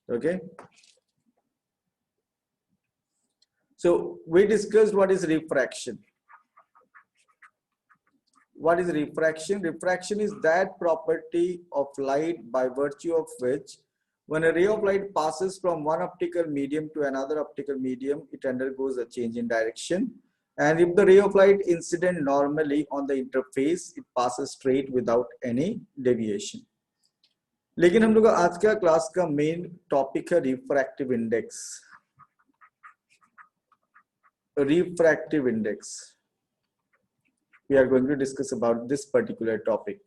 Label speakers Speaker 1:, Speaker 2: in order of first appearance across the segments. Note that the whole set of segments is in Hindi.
Speaker 1: Okay, so we discussed what is refraction. What is refraction? Refraction is that property of light by virtue of which when a ray of light passes from one optical medium to another optical medium, it undergoes a change in direction. And if the ray of light incident normally on the interface, it passes straight without any deviation. लेकिन हम लोग आज का क्लास का मेन टॉपिक है refractive index. Refractive index. We are going to discuss about this particular topic.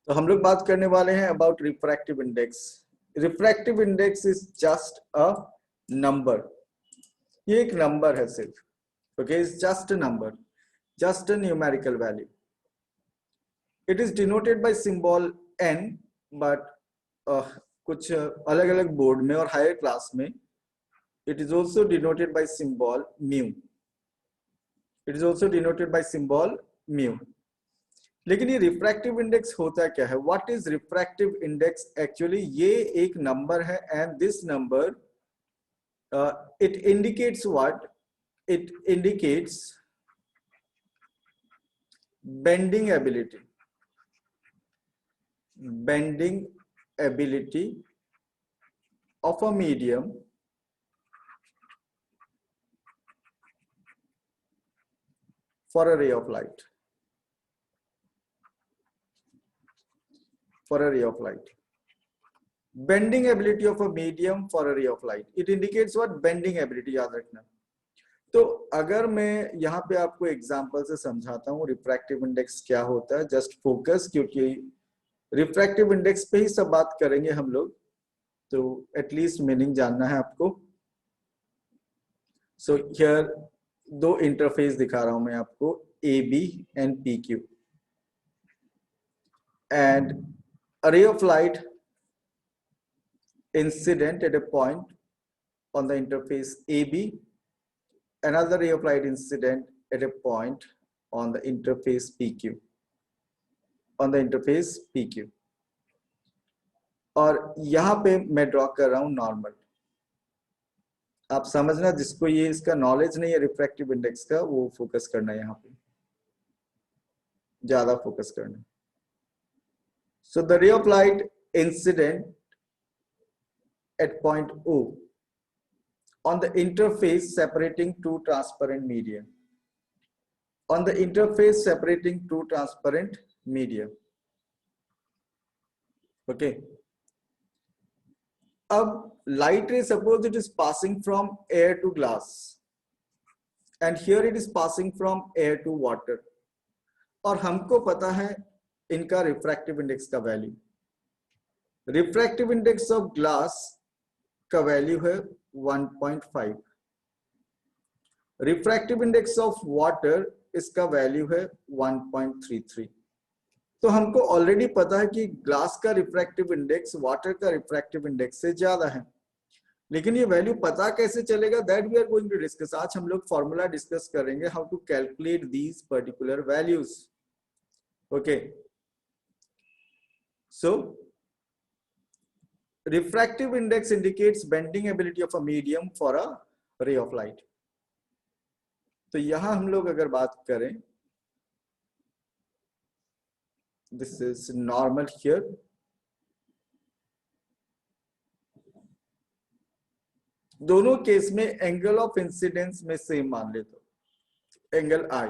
Speaker 1: तो हम लोग बात करने वाले हैं about refractive index. Refractive index is just a number. ये एक नंबर है सिर्फ. Okay, it's just a number, just a numerical value. It is denoted by symbol n, but कुछ अलग अलग बोर्ड में और हायर क्लास में it is also denoted by symbol mu. It is also denoted by symbol mu. लेकिन ये रिफ्रैक्टिव इंडेक्स होता क्या है? What is refractive index actually? ये एक नंबर है and this number it indicates what? It indicates bending ability. Bending ability of a medium for a ray of light. For a ray of light. Bending ability of a medium for a ray of light. It indicates what? Bending ability. याद रखना. तो अगर मैं यहाँ पे आपको एग्जांपल से समझाता हूँ रिफ्रैक्टिव इंडेक्स क्या होता है, जस्ट फोकस, क्योंकि रिफ्रैक्टिव इंडेक्स पे ही सब बात करेंगे हम लोग, तो एटलीस्ट मीनिंग जानना है आपको. सो हियर दो इंटरफेस दिखा रहा हूं मैं आपको, A B and P Q, and a ray of light incident at a point on the interface AB, another ray of light incident at a point on the interface PQ, on the interface PQ. और यहां पे मैं ड्रॉ कर रहा हूं नॉर्मल. आप समझना, जिसको ये इसका नॉलेज नहीं है रिफ्रैक्टिव इंडेक्स का, वो फोकस करना है, यहाँ पे ज्यादा फोकस करना. So the ray of light incident at point O on the interface separating two transparent media. On the interface separating two transparent media. Okay. अब light ray, suppose it is passing from air to glass, and here it is passing from air to water. और हमको पता है इनका रिफ्रैक्टिव इंडेक्स का value. Refractive index of glass का वैल्यू है 1.5. रिफ्रैक्टिव इंडेक्स ऑफ वाटर, इसका वैल्यू है 1.33. तो हमको ऑलरेडी पता है कि ग्लास का रिफ्रैक्टिव इंडेक्स वाटर का रिफ्रैक्टिव इंडेक्स से ज्यादा है, लेकिन ये वैल्यू पता कैसे चलेगा? That we are going to discuss. आज हम लोग फॉर्मूला डिस्कस करेंगे, how to calculate these particular values. Okay, so refractive index indicates bending ability of a medium for a ray of light. तो यहां हम लोग अगर बात करें, this is normal here. दोनों केस में एंगल ऑफ इंसिडेंस में सेम मान ले, तो angle I.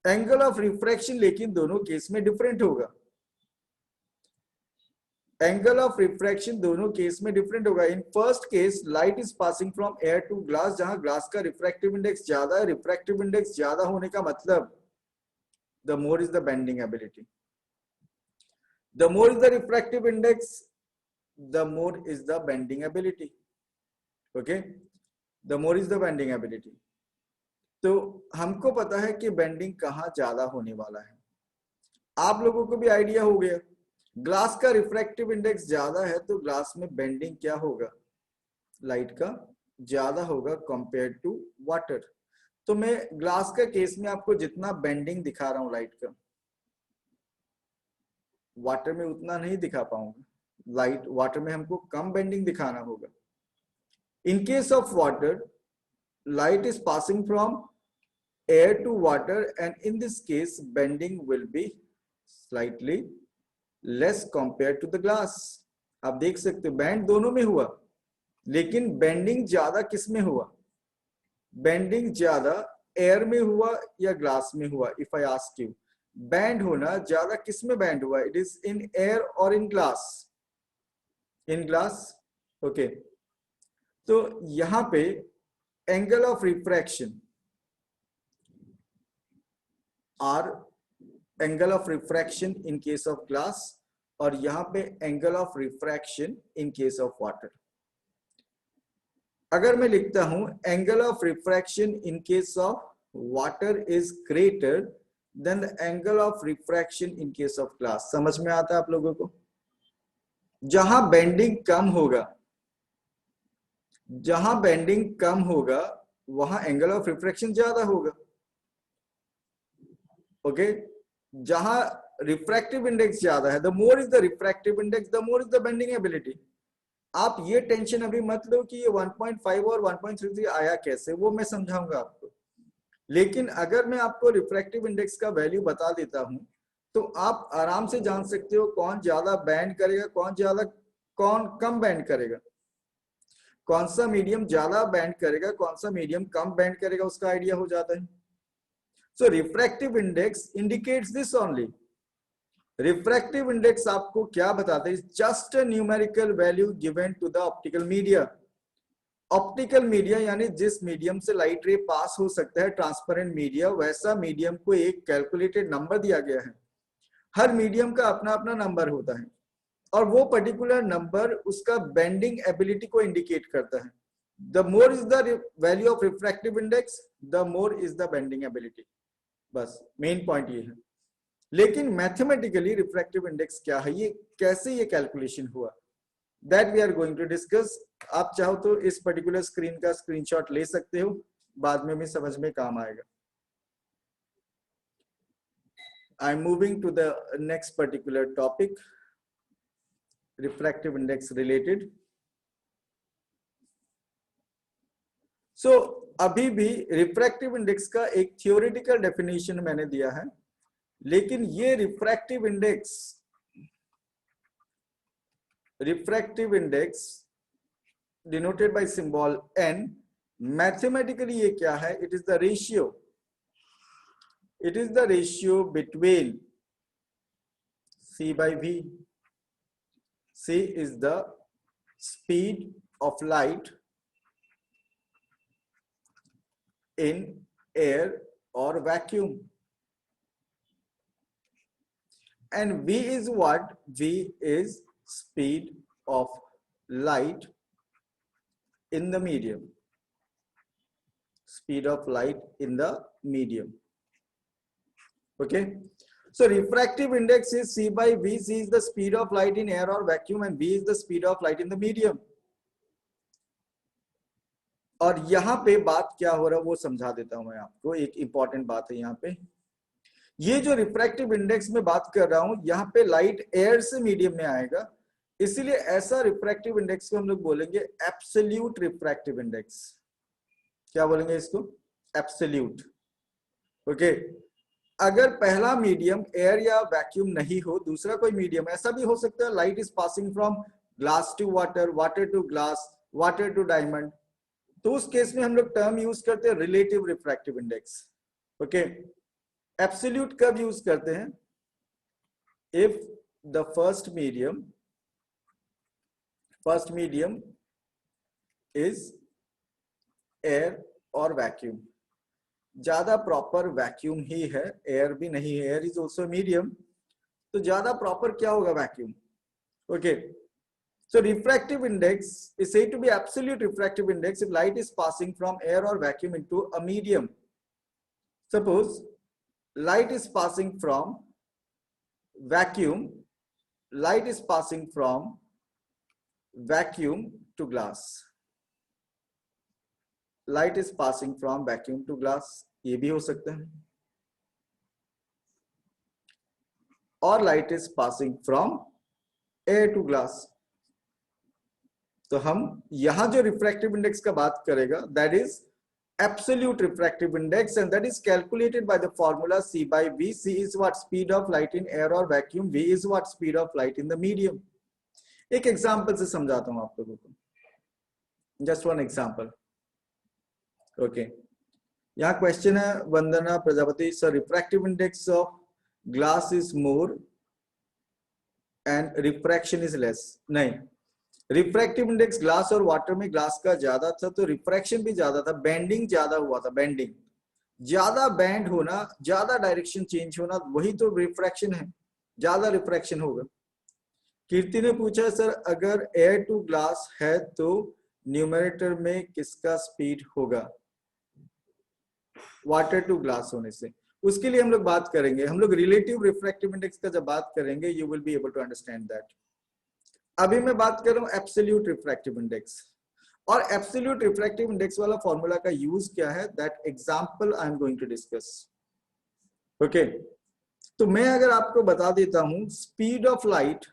Speaker 1: Angle of refraction लेकिन दोनों केस में डिफरेंट होगा. एंगल ऑफ रिफ्रैक्शन दोनों केस में डिफरेंट होगा. In first case light is passing from air to glass, जहां ग्लास का रिफ्रैक्टिव इंडेक्स ज्यादा है. रिफ्रैक्टिव इंडेक्स ज्यादा होने का मतलब the more is the bending ability. The more is the refractive index, the more is the bending ability. Okay, the more is the bending ability. तो हमको पता है कि बेंडिंग कहाँ ज्यादा होने वाला है. आप लोगों को भी आइडिया हो गया, ग्लास का रिफ्रैक्टिव इंडेक्स ज्यादा है तो ग्लास में बेंडिंग क्या होगा? लाइट का ज्यादा होगा कंपेयर टू वाटर. तो मैं ग्लास का केस में आपको जितना बेंडिंग दिखा रहा हूं लाइट का, वाटर में उतना नहीं दिखा पाऊंगा, लाइट वाटर में हमको कम बेंडिंग दिखाना होगा। In case of water, light is passing from air to water, and in this case bending will be slightly less compared to the glass. आप देख सकते हो बैंड दोनों में हुआ, लेकिन बेंडिंग ज्यादा किस में हुआ? बेंडिंग ज्यादा एयर में हुआ या ग्लास में हुआ? If I ask you, band होना ज्यादा किस में बैंड हुआ? इट इज इन एयर और in glass? In glass. Okay, तो यहां पे angle of refraction R angle of refraction in case of glass, और यहां पे angle of refraction in case of water. अगर मैं लिखता हूं angle of refraction in case of water is greater than the angle of refraction in case of glass, समझ में आता है आप लोगों को? जहां बेंडिंग कम होगा, जहां बेंडिंग कम होगा वहां एंगल ऑफ रिफ्रैक्शन ज्यादा होगा। ओके, जहां रिफ्रैक्टिव इंडेक्स ज्यादा है, the more is the refractive index, the more is the bending ability. आप ये टेंशन अभी मत लो कि ये 1.5 और 1.33 आया कैसे, वो मैं समझाऊंगा आपको। लेकिन अगर मैं आपको रिफ्रैक्टिव इंडेक्स का वैल्यू बता देता हूं तो आप आराम से जान सकते हो कौन ज्यादा बैंड करेगा, कौन कम बैंड करेगा, कौन सा मीडियम ज्यादा बैंड करेगा, कौन सा मीडियम कम बैंड करेगा, उसका आइडिया हो जाता है। So refractive index indicates this only. Refractive index आपको क्या बताते हैं? Just a numerical value given to the optical media. Optical media यानी जिस मीडियम से लाइट रे पास हो सकता है, ट्रांसपेरेंट मीडिया, वैसा मीडियम को एक कैलकुलेटेड नंबर दिया गया है। हर मीडियम का अपना अपना नंबर होता है और वो पर्टिकुलर नंबर उसका बेंडिंग एबिलिटी को इंडिकेट करता है। The more is the value of refractive index, the more is the bending ability. बस मेन पॉइंट ये है। लेकिन मैथमेटिकली रिफ्रैक्टिव इंडेक्स क्या है, ये कैसे ये कैलकुलेशन हुआ, that we are going to discuss. आप चाहो तो इस पर्टिकुलर स्क्रीन का स्क्रीनशॉट ले सकते हो, बाद में भी समझ में काम आएगा। I am moving to the next particular topic, refractive index related. So अभी भी रिफ्रैक्टिव इंडेक्स का एक थियोरेटिकल डेफिनेशन मैंने दिया है, लेकिन ये refractive index denoted by symbol n, mathematically ये क्या है? It is the ratio between c by v. c is the speed of light in air or vacuum, and v is what? V is speed of light in the medium. Speed of light in the medium. Okay, so refractive index is c by v. C is the speed of light in air or vacuum, and v is the speed of light in the medium. और यहां पे बात क्या हो रहा है वो समझा देता हूं मैं आपको। एक इंपॉर्टेंट बात है यहाँ पे, ये जो रिफ्रैक्टिव इंडेक्स में बात कर रहा हूं, यहाँ पे लाइट एयर से मीडियम में आएगा, इसीलिए ऐसा रिफ्रैक्टिव इंडेक्स को हम लोग बोलेंगे एब्सोल्यूट रिफ्रैक्टिव इंडेक्स। क्या बोलेंगे इसको? एब्सोल्यूट। ओके, अगर पहला मीडियम एयर या वैक्यूम नहीं हो, दूसरा कोई मीडियम, ऐसा भी हो सकता है light is passing from glass to water, water to glass, water to diamond, तो उस केस में हम लोग टर्म यूज करते हैं relative refractive index. Okay, absolute कब यूज करते हैं? If the first medium is air और वैक्यूम। ज्यादा प्रॉपर वैक्यूम ही है, एयर भी नहीं है, एयर इज ऑल्सो मीडियम, तो ज्यादा प्रॉपर क्या होगा? Vacuum. Okay, so refractive index is said to be absolute refractive index if light is passing from air or vacuum into a medium. Suppose light is passing from vacuum to glass, light is passing from vacuum to glass, ये भी हो सकता है। or light is passing from air to glass. तो हम यहां जो रिफ्रैक्टिव इंडेक्स का बात करेगा, that is absolute refractive index, and that is calculated by the formula C by V. C is what speed of light in air or vacuum, V is what speed of light in the medium. एक एग्जांपल से समझाता हूं आप लोगों को, जस्ट वन एग्जांपल. ओके, यहाँ क्वेश्चन है Vandana Prajapati, sir refractive index of glass is more and refraction is less. नहीं, रिफ्रैक्टिव इंडेक्स ग्लास और वाटर में ग्लास का ज्यादा था तो रिफ्रैक्शन भी ज्यादा था, बेंडिंग ज्यादा हुआ था. बेंडिंग ज्यादा, बैंड होना, ज्यादा डायरेक्शन चेंज होना, वही तो रिफ्रैक्शन है, ज्यादा रिफ्रैक्शन होगा. कीर्ति ने पूछा सर अगर एयर टू ग्लास है तो न्यूमरेटर में किसका स्पीड होगा वाटर टू ग्लास होने से. उसके लिए हम लोग बात करेंगे, हम लोग रिलेटिव रिफ्रैक्टिव इंडेक्स का जब बात करेंगे you will be able to understand that. अभी मैं बात कर रहा हूं एब्सोल्यूट रिफ्रैक्टिव इंडेक्स, और एब्सोल्यूट रिफ्रैक्टिव इंडेक्स वाला फॉर्मूला का यूज क्या है, that example I am going to discuss. Okay, तो मैं अगर आपको बता देता हूं speed of light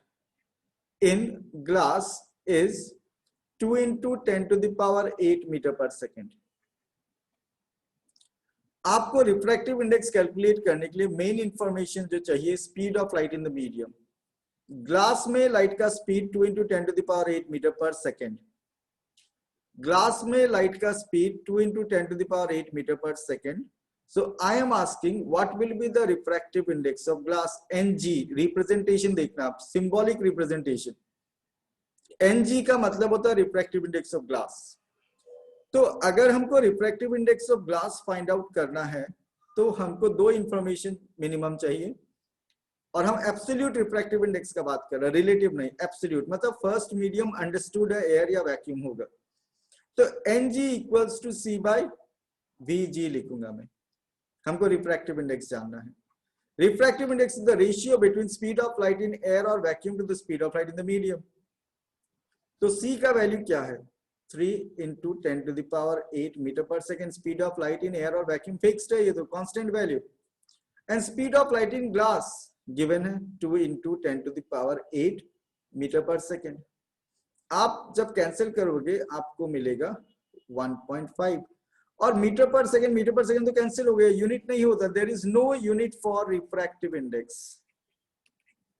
Speaker 1: in glass is 2 into 10 to the power 8 metre per second. आपको रिफ्रैक्टिव इंडेक्स कैलकुलेट करने के लिए मेन इंफॉर्मेशन जो चाहिए, speed of light in the medium. Glass में लाइट का speed 2 into 10 to the power 8 metre per second. Glass में लाइट का speed 2 into 10 to the power 8 metre per second. So I am asking what will be the refractive index of glass. N G representation देखना आप, सिंबॉलिक रिप्रेजेंटेशन. एनजी का मतलब होता है रिफ्रैक्टिव इंडेक्स ऑफ ग्लास. तो अगर हमको refractive index of glass find out करना है तो हमको दो इंफॉर्मेशन मिनिमम चाहिए, और हम एब्सोल्यूट रिफ्रैक्टिव इंडेक्स का बात कर रहे हैं, रिलेटिव नहीं, एब्सोल्यूट. मतलब फर्स्ट मीडियम अंडरस्टूड है एयर या वैक्यूम होगा. तो Ng equals to C by Vg लिखूंगा मैं. हमको रिफ्रैक्टिव इंडेक्स जानना है. Refractive index is the ratio between speed of light in air और vacuum to the speed of light in the medium. तो C का वैल्यू क्या है, 3 into 10 to the power 8 metre per second. Speed of light in air और वैक्यूम फिक्स्ड है, ये तो constant value. And speed of light in glass given है 2 into 10 to the power 8 metre per second. आप जब कैंसिल करोगे आपको मिलेगा 1.5, और मीटर पर सेकेंड तो कैंसिल हो गया, यूनिट नहीं होता. There is no unit for refractive index.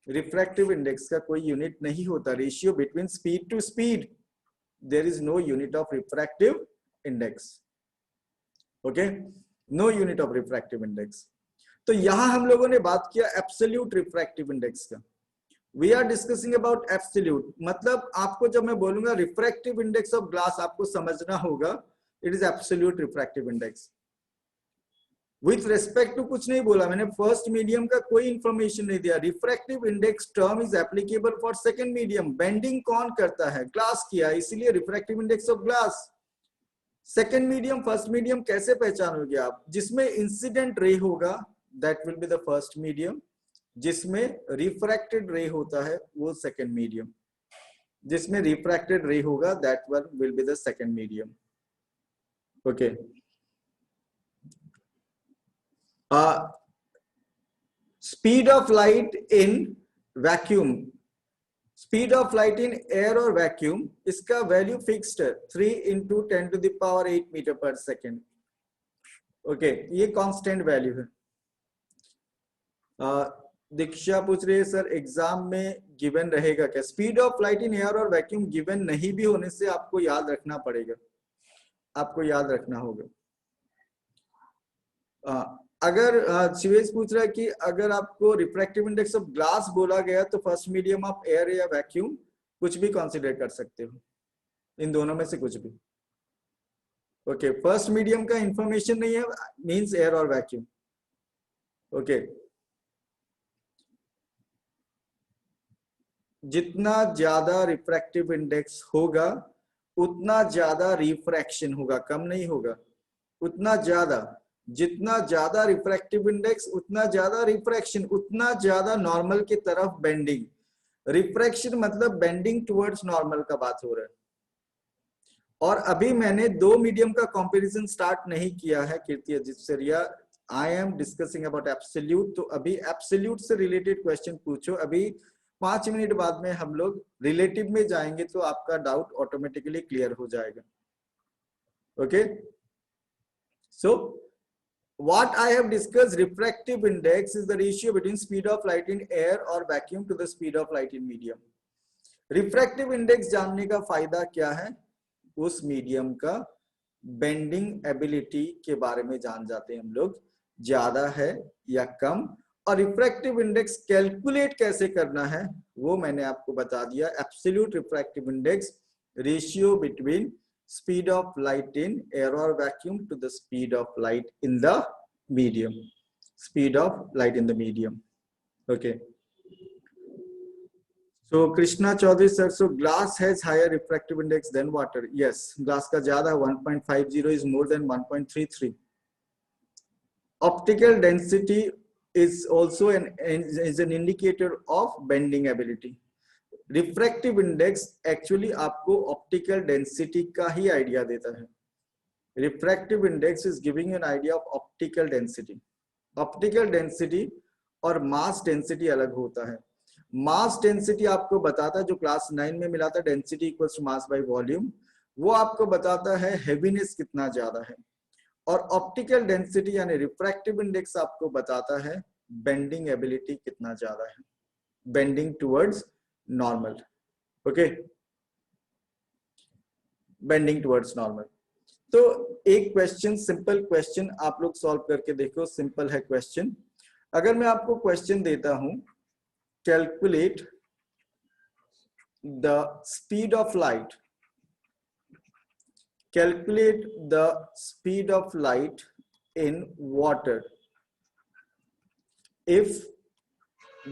Speaker 1: Refractive index का कोई यूनिट नहीं होता. Ratio between speed to speed, there is no unit of refractive index. Okay, no unit of refractive index. तो यहां हम लोगों ने बात किया एब्सोल्यूट रिफ्रैक्टिव इंडेक्स का. We are discussing about absolute, मतलब आपको जब मैं बोलूंगा रिफ्रैक्टिव इंडेक्स ऑफ ग्लास, आपको समझना होगा it is absolute refractive index. With respect to कुछ नहीं बोला मैंने, फर्स्ट मीडियम का कोई इंफॉर्मेशन नहीं दिया. Refractive index term is applicable for second medium. Bending कौन करता है, ग्लास किया, इसीलिए refractive index of glass. Second medium first medium कैसे पहचानोगे आप, जिसमें इंसिडेंट रे होगा that will be the first medium, जिसमें refracted ray होता है वो second medium, जिसमें refracted ray होगा that one will be the second medium. Okay. Speed of light in vacuum, speed of light in air और vacuum, इसका वैल्यू फिक्स्ड है 3 into 10 to the power 8 metre per second. Okay, ये कांस्टेंट वैल्यू है. दीक्षा पूछ रही है सर एग्जाम में गिवन रहेगा क्या. Speed of light in air और वैक्यूम गिवन नहीं भी होने से आपको याद रखना पड़ेगा, आपको याद रखना होगा. अगर शिवेश पूछ रहा है कि अगर आपको रिफ्रैक्टिव इंडेक्स ऑफ ग्लास बोला गया तो फर्स्ट मीडियम ऑफ एयर या वैक्यूम कुछ भी कंसीडर कर सकते हो, इन दोनों में से कुछ भी. ओके, फर्स्ट मीडियम का इंफॉर्मेशन नहीं है, मींस एयर और वैक्यूम. ओके, जितना ज्यादा रिफ्रैक्टिव इंडेक्स होगा उतना ज्यादा रिफ्रैक्शन होगा, कम नहीं होगा, उतना ज्यादा. जितना ज्यादा रिफ्रैक्टिव इंडेक्स उतना ज्यादा रिफ्रैक्शन, उतना ज्यादा नॉर्मल की तरफ बेंडिंग. रिफ्रैक्शन मतलब बेंडिंग टुवर्ड्स नॉर्मल का बात हो रहा है. और अभी मैंने दो मीडियम का कंपैरिजन स्टार्ट नहीं किया है कीर्ति अजीत सरिया, I am discussing about absolute, तो अभी एब्सोल्यूट से रिलेटेड क्वेश्चन पूछो। अभी 5 मिनट बाद में हम लोग रिलेटिव में जाएंगे, तो आपका डाउट ऑटोमेटिकली क्लियर हो जाएगा। Okay, so what I have discussed, refractive index is the ratio between speed of light in air or vacuum to the speed of light in medium. Refractive index जानने का फायदा क्या है, उस मीडियम का बेंडिंग एबिलिटी के बारे में जान जाते हैं हम लोग, ज्यादा है या कम। और रिफ्रैक्टिव इंडेक्स कैलकुलेट कैसे करना है वो मैंने आपको बता दिया। Absolute refractive index, ratio between speed of light in air or vacuum to the speed of light in the medium, speed of light in the medium. Okay, so Krishna Chaudhary sir, so glass has higher refractive index than water. Yes, glass का ज्यादा 1.50 is more than 1.33. Optical density is also an indicator of bending ability. Refractive index actually आपको ऑप्टिकल डेंसिटी का ही आइडिया देता है। Refractive index is giving an idea of optical density. Optical density और मास डेंसिटी अलग होता है। मास डेंसिटी आपको बताता है, जो क्लास 9 में मिला था, density equals to mass by volume, वो आपको बताता है हेवीनेस कितना ज्यादा है। और ऑप्टिकल डेंसिटी यानी रिफ्रैक्टिव इंडेक्स आपको बताता है बेंडिंग एबिलिटी कितना ज्यादा है, bending towards normal. Okay, bending towards normal. तो एक क्वेश्चन, सिंपल क्वेश्चन आप लोग सॉल्व करके देखो। सिंपल है क्वेश्चन। अगर मैं आपको क्वेश्चन देता हूं, calculate the speed of light, calculate the speed of light in water if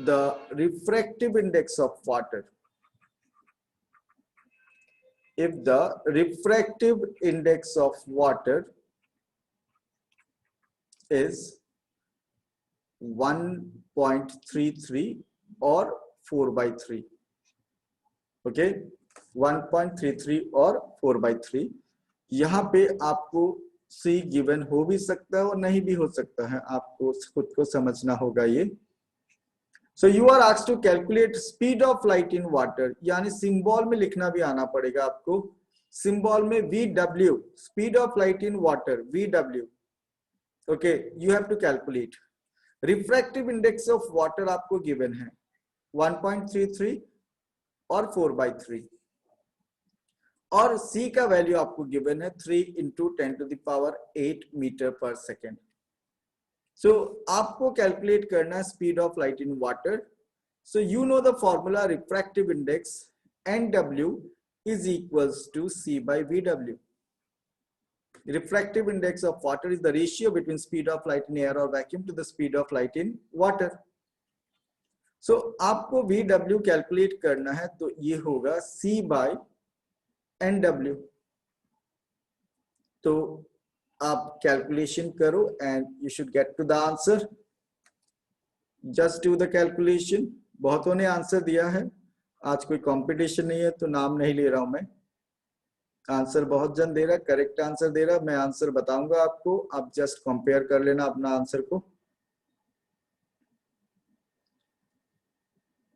Speaker 1: the refractive index of water, if the refractive index of water is 1.33 or 4/3. okay, 1.33 और 4/3। यहाँ पे आपको C गिवन हो भी सकता है और नहीं भी हो सकता है, आपको खुद को समझना होगा ये। So you are asked to calculate speed of light in water, यानी सिंबल में लिखना भी आना पड़ेगा आपको। सिंबल में VW, speed of light in water, VW। Okay, you have to calculate. Refractive index of water आपको गिवन है 1.33 और 4/3, और C का वैल्यू आपको गिवन है 3 × 10⁸ मीटर पर सेकेंड। सो आपको कैलकुलेट करना है speed of light in water. So you know the formula, refractive index NW is equals to C/VW. Refractive index of water is the ratio between speed of light in air or vacuum to the speed of light in water. So आपको VW कैलकुलेट करना है, तो ये होगा C/NW। तो आप कैलकुलेशन करो and you should get to the answer. Just do the calculation. बहुतों ने आंसर दिया है, आज कोई कंपटीशन नहीं है तो नाम नहीं ले रहा हूं मैं। आंसर बहुत जन दे रहा है, करेक्ट आंसर दे रहा है। मैं आंसर बताऊंगा आपको, आप जस्ट कंपेयर कर लेना अपना आंसर को।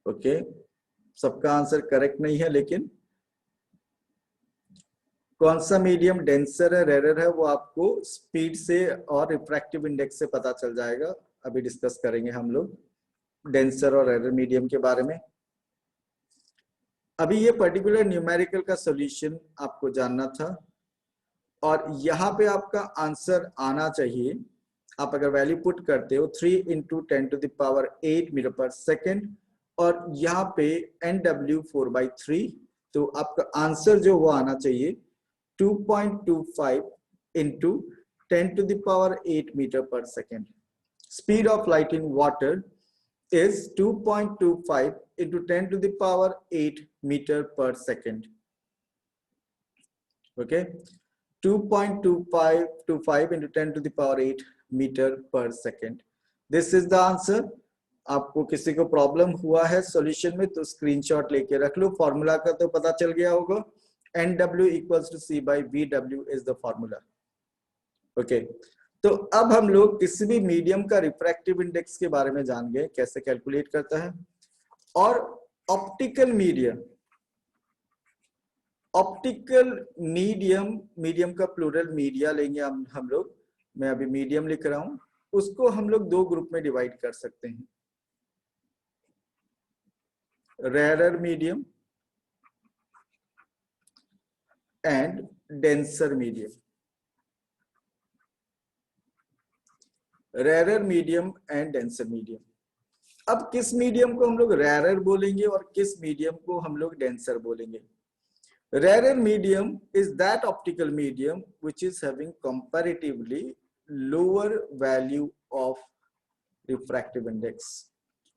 Speaker 1: ओके, सबका आंसर करेक्ट नहीं है, लेकिन कौन सा मीडियम डेंसर है, रेयर है, वो आपको स्पीड से और रिफ्रैक्टिव इंडेक्स से पता चल जाएगा। अभी डिस्कस करेंगे हम लोग डेंसर और रेयर मीडियम के बारे में। अभी ये पर्टिकुलर न्यूमेरिकल का सॉल्यूशन आपको जानना था, और यहाँ पे आपका आंसर आना चाहिए। आप अगर वैल्यू पुट करते हो 3 × 10⁸ मीटर पर सेकेंड, और यहाँ पे NW 4/3, तो आपका आंसर जो वो आना चाहिए 2.25 × 10⁸ metre per second. Speed of light in water is 2.25 × 10⁸ meter per second. Okay, 2.25 × 10⁸ meter per second. This is the answer. आपको किसी को प्रॉब्लम हुआ है सॉल्यूशन में तो स्क्रीनशॉट लेके रख लो। फॉर्मूला का तो पता चल गया होगा, NW = C/VW is the formula. Okay, तो अब हम लोग किसी भी मीडियम का रिफ्रैक्टिव इंडेक्स के बारे में जान गए, कैसे कैलकुलेट करता है। और optical medium, optical medium, medium का प्लूरल मीडिया लेंगे हम लोग, मैं अभी मीडियम लिख रहा हूं, उसको हम लोग दो ग्रुप में डिवाइड कर सकते हैं, rarer medium and denser medium. Rarer medium and denser medium. अब किस मीडियम को हम लोग रेयरर बोलेंगे और किस मीडियम को हम लोग डेंसर बोलेंगे? Rarer medium is that optical medium which is having comparatively lower value of refractive index।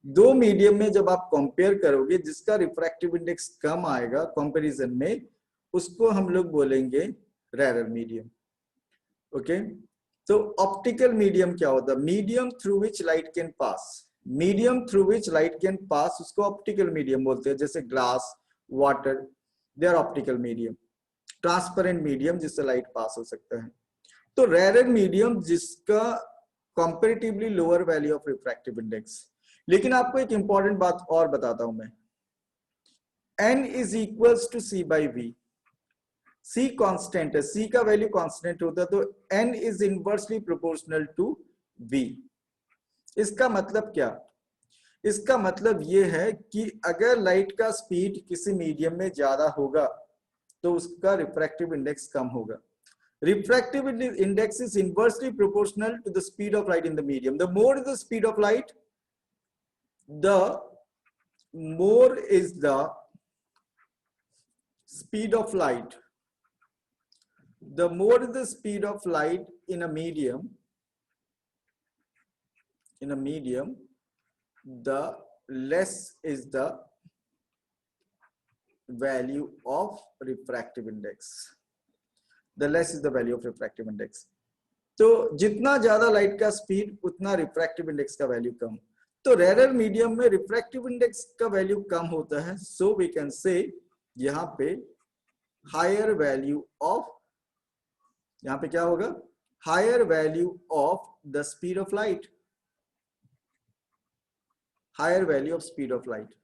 Speaker 1: दो मीडियम में जब आप कंपेयर करोगे जिसका रिफ्रैक्टिव इंडेक्स कम आएगा कंपैरिजन में, उसको हम लोग बोलेंगे रेयर मीडियम। ओके, तो ऑप्टिकल मीडियम क्या होता है? Medium through which light can pass, medium through which light can pass, उसको ऑप्टिकल मीडियम बोलते हैं। जैसे glass, water, they are optical medium. Transparent medium जिससे लाइट पास हो सकता है। तो रेयर मीडियम जिसका comparatively lower value of refractive index. लेकिन आपको एक इंपॉर्टेंट बात और बताता हूं मैं, n is equals to c by v। c constant है, c का वैल्यू कांस्टेंट होता है, तो n is inversely proportional to v। इसका मतलब क्या? इसका मतलब यह है कि अगर लाइट का स्पीड किसी मीडियम में ज्यादा होगा तो उसका रिफ्रैक्टिव इंडेक्स कम होगा। Refractive index is inversely proportional to the speed of light in the medium. The more the speed of light, the more is the speed of light. The more the speed of light in a medium, the less is the value of refractive index. The less is the value of refractive index. तो जितना ज्यादा लाइट का स्पीड उतना रिफ्रैक्टिव इंडेक्स का वैल्यू कम। तो रेयर मीडियम में रिफ्रैक्टिव इंडेक्स का वैल्यू कम होता है, सो वी कैन से यहाँ पे हायर वैल्यू ऑफ, यहाँ पे क्या होगा? Higher value of the speed of light, higher value of speed of light.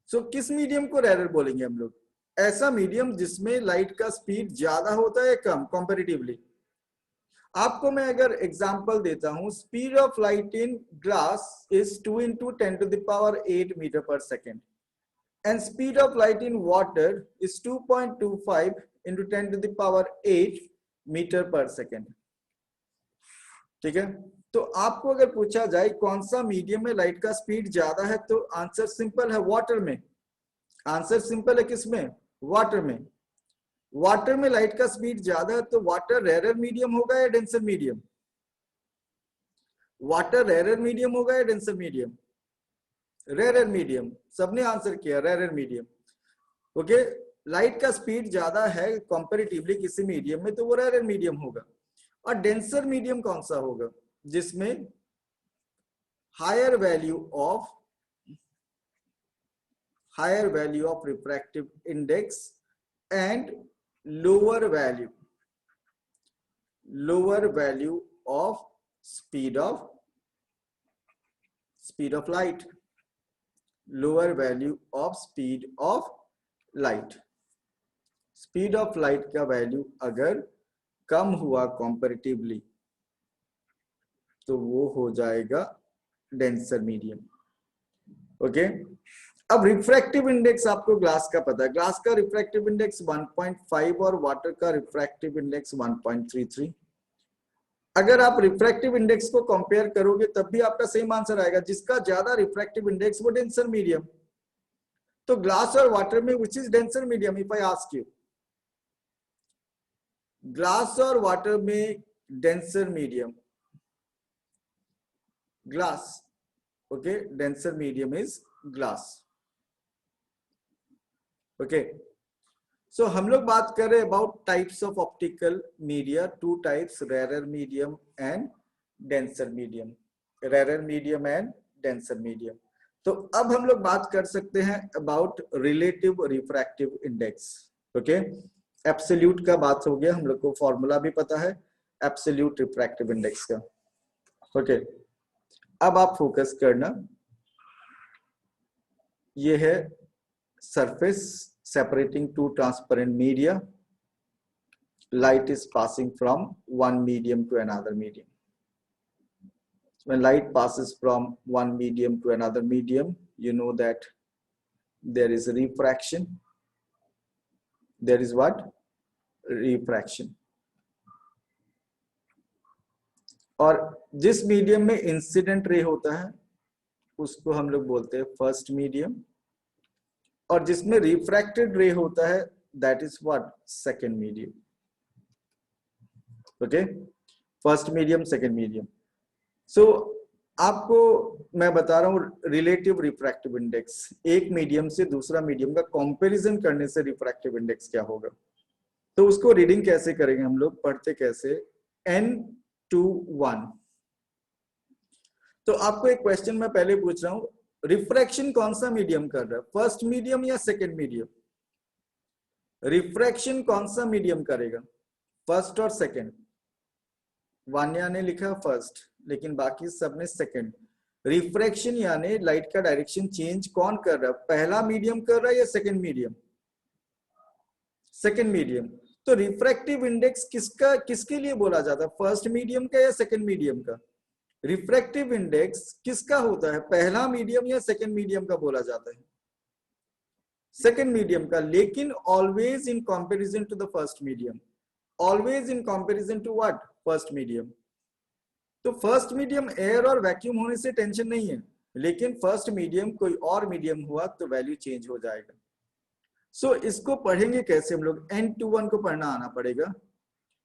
Speaker 1: So किस मीडियम को रेयर बोलेंगे हम लोग? ऐसा मीडियम जिसमें लाइट का स्पीड ज्यादा होता है कम कंपैरेटिवली। आपको मैं अगर एग्जांपल देता हूं, speed of light in glass is 2 into 10 to the power 8 meter per second and speed of light in water is 2.25 into 10 to the power 8 meter per second। ठीक है, तो आपको अगर पूछा जाए कौन सा मीडियम में लाइट का स्पीड ज्यादा है, तो आंसर सिंपल है, वाटर में। आंसर सिंपल है, किसमें? वाटर में। वाटर में लाइट का स्पीड ज्यादा है, तो वाटर रेयर मीडियम होगा या denser medium? Water rare medium होगा या डेंसर मीडियम? Rare medium. सबने आंसर किया रेयर मीडियम। ओके, लाइट का स्पीड ज्यादा है कंपैरेटिवली किसी मीडियम में, तो वो रेयर मीडियम होगा। और डेंसर मीडियम कौन सा होगा? जिसमें higher value of refractive index and lower value of speed of light, lower value of speed of light। Speed of light का वैल्यू अगर कम हुआ कंपैरेटिवली तो वो हो जाएगा डेंसर मीडियम। ओके, अब रिफ्रैक्टिव इंडेक्स आपको ग्लास का पता है, ग्लास का रिफ्रैक्टिव इंडेक्स 1.5 और वाटर का रिफ्रैक्टिव इंडेक्स 1.33। अगर आप रिफ्रैक्टिव इंडेक्स को कंपेयर करोगे तब भी आपका सेम आंसर आएगा, जिसका ज्यादा रिफ्रैक्टिव इंडेक्स वो डेंसर मीडियम। तो ग्लास और वाटर में which is denser medium? If I ask you, glass और वाटर में denser medium, glass. Okay, denser medium is glass. Okay, so हम लोग बात कर रहे हैं about types of optical media, two types, rare medium and denser medium, rare medium and denser medium. तो अब हम लोग बात कर सकते हैं about relative refractive index. Okay, absolute का बात हो गया, हम लोग को फॉर्मूला भी पता है एब्सोल्यूट रिफ्रैक्टिव इंडेक्स का। ओके, अब आप फोकस करना, ये है surface separating two transparent media. Light is passing from one medium to another medium. When light passes from one medium to another medium, you know that there is refraction. There is what? Refraction. और जिस मीडियम में इंसिडेंट रे होता है उसको हम लोग बोलते हैं फर्स्ट मीडियम, और जिसमें रिफ्रैक्टेड रे होता है that is what? Second medium. Okay, first medium, second medium. So आपको मैं बता रहा हूं रिलेटिव रिफ्रैक्टिव इंडेक्स, एक मीडियम से दूसरा मीडियम का कंपैरिजन करने से रिफ्रैक्टिव इंडेक्स क्या होगा। तो उसको रीडिंग कैसे करेंगे हम लोग, पढ़ते कैसे? n/1। तो आपको एक क्वेश्चन मैं पहले पूछ रहा हूं, रिफ्रैक्शन कौन सा मीडियम कर रहा है, फर्स्ट मीडियम या सेकंड मीडियम? रिफ्रैक्शन कौन सा मीडियम करेगा, फर्स्ट और सेकंड? वान्या ने लिखा फर्स्ट, लेकिन बाकी सबने सेकंड। रिफ्रैक्शन यानी लाइट का डायरेक्शन चेंज कौन कर रहा है, पहला मीडियम कर रहा है या सेकंड मीडियम? Second medium. तो रिफ्रैक्टिव इंडेक्स किसका, किसके लिए बोला जाता है, फर्स्ट मीडियम का या सेकंड मीडियम का? रिफ्रैक्टिव इंडेक्स किसका होता है, पहला मीडियम या सेकंड मीडियम का बोला जाता है? सेकंड मीडियम का, लेकिन always in comparison to the first medium. Always in comparison to what? First medium. तो फर्स्ट मीडियम एयर और वैक्यूम होने से टेंशन नहीं है, लेकिन फर्स्ट मीडियम कोई और मीडियम हुआ तो वैल्यू चेंज हो जाएगा। सो इसको पढ़ेंगे कैसे हम लोग, n/1 को पढ़ना आना पड़ेगा।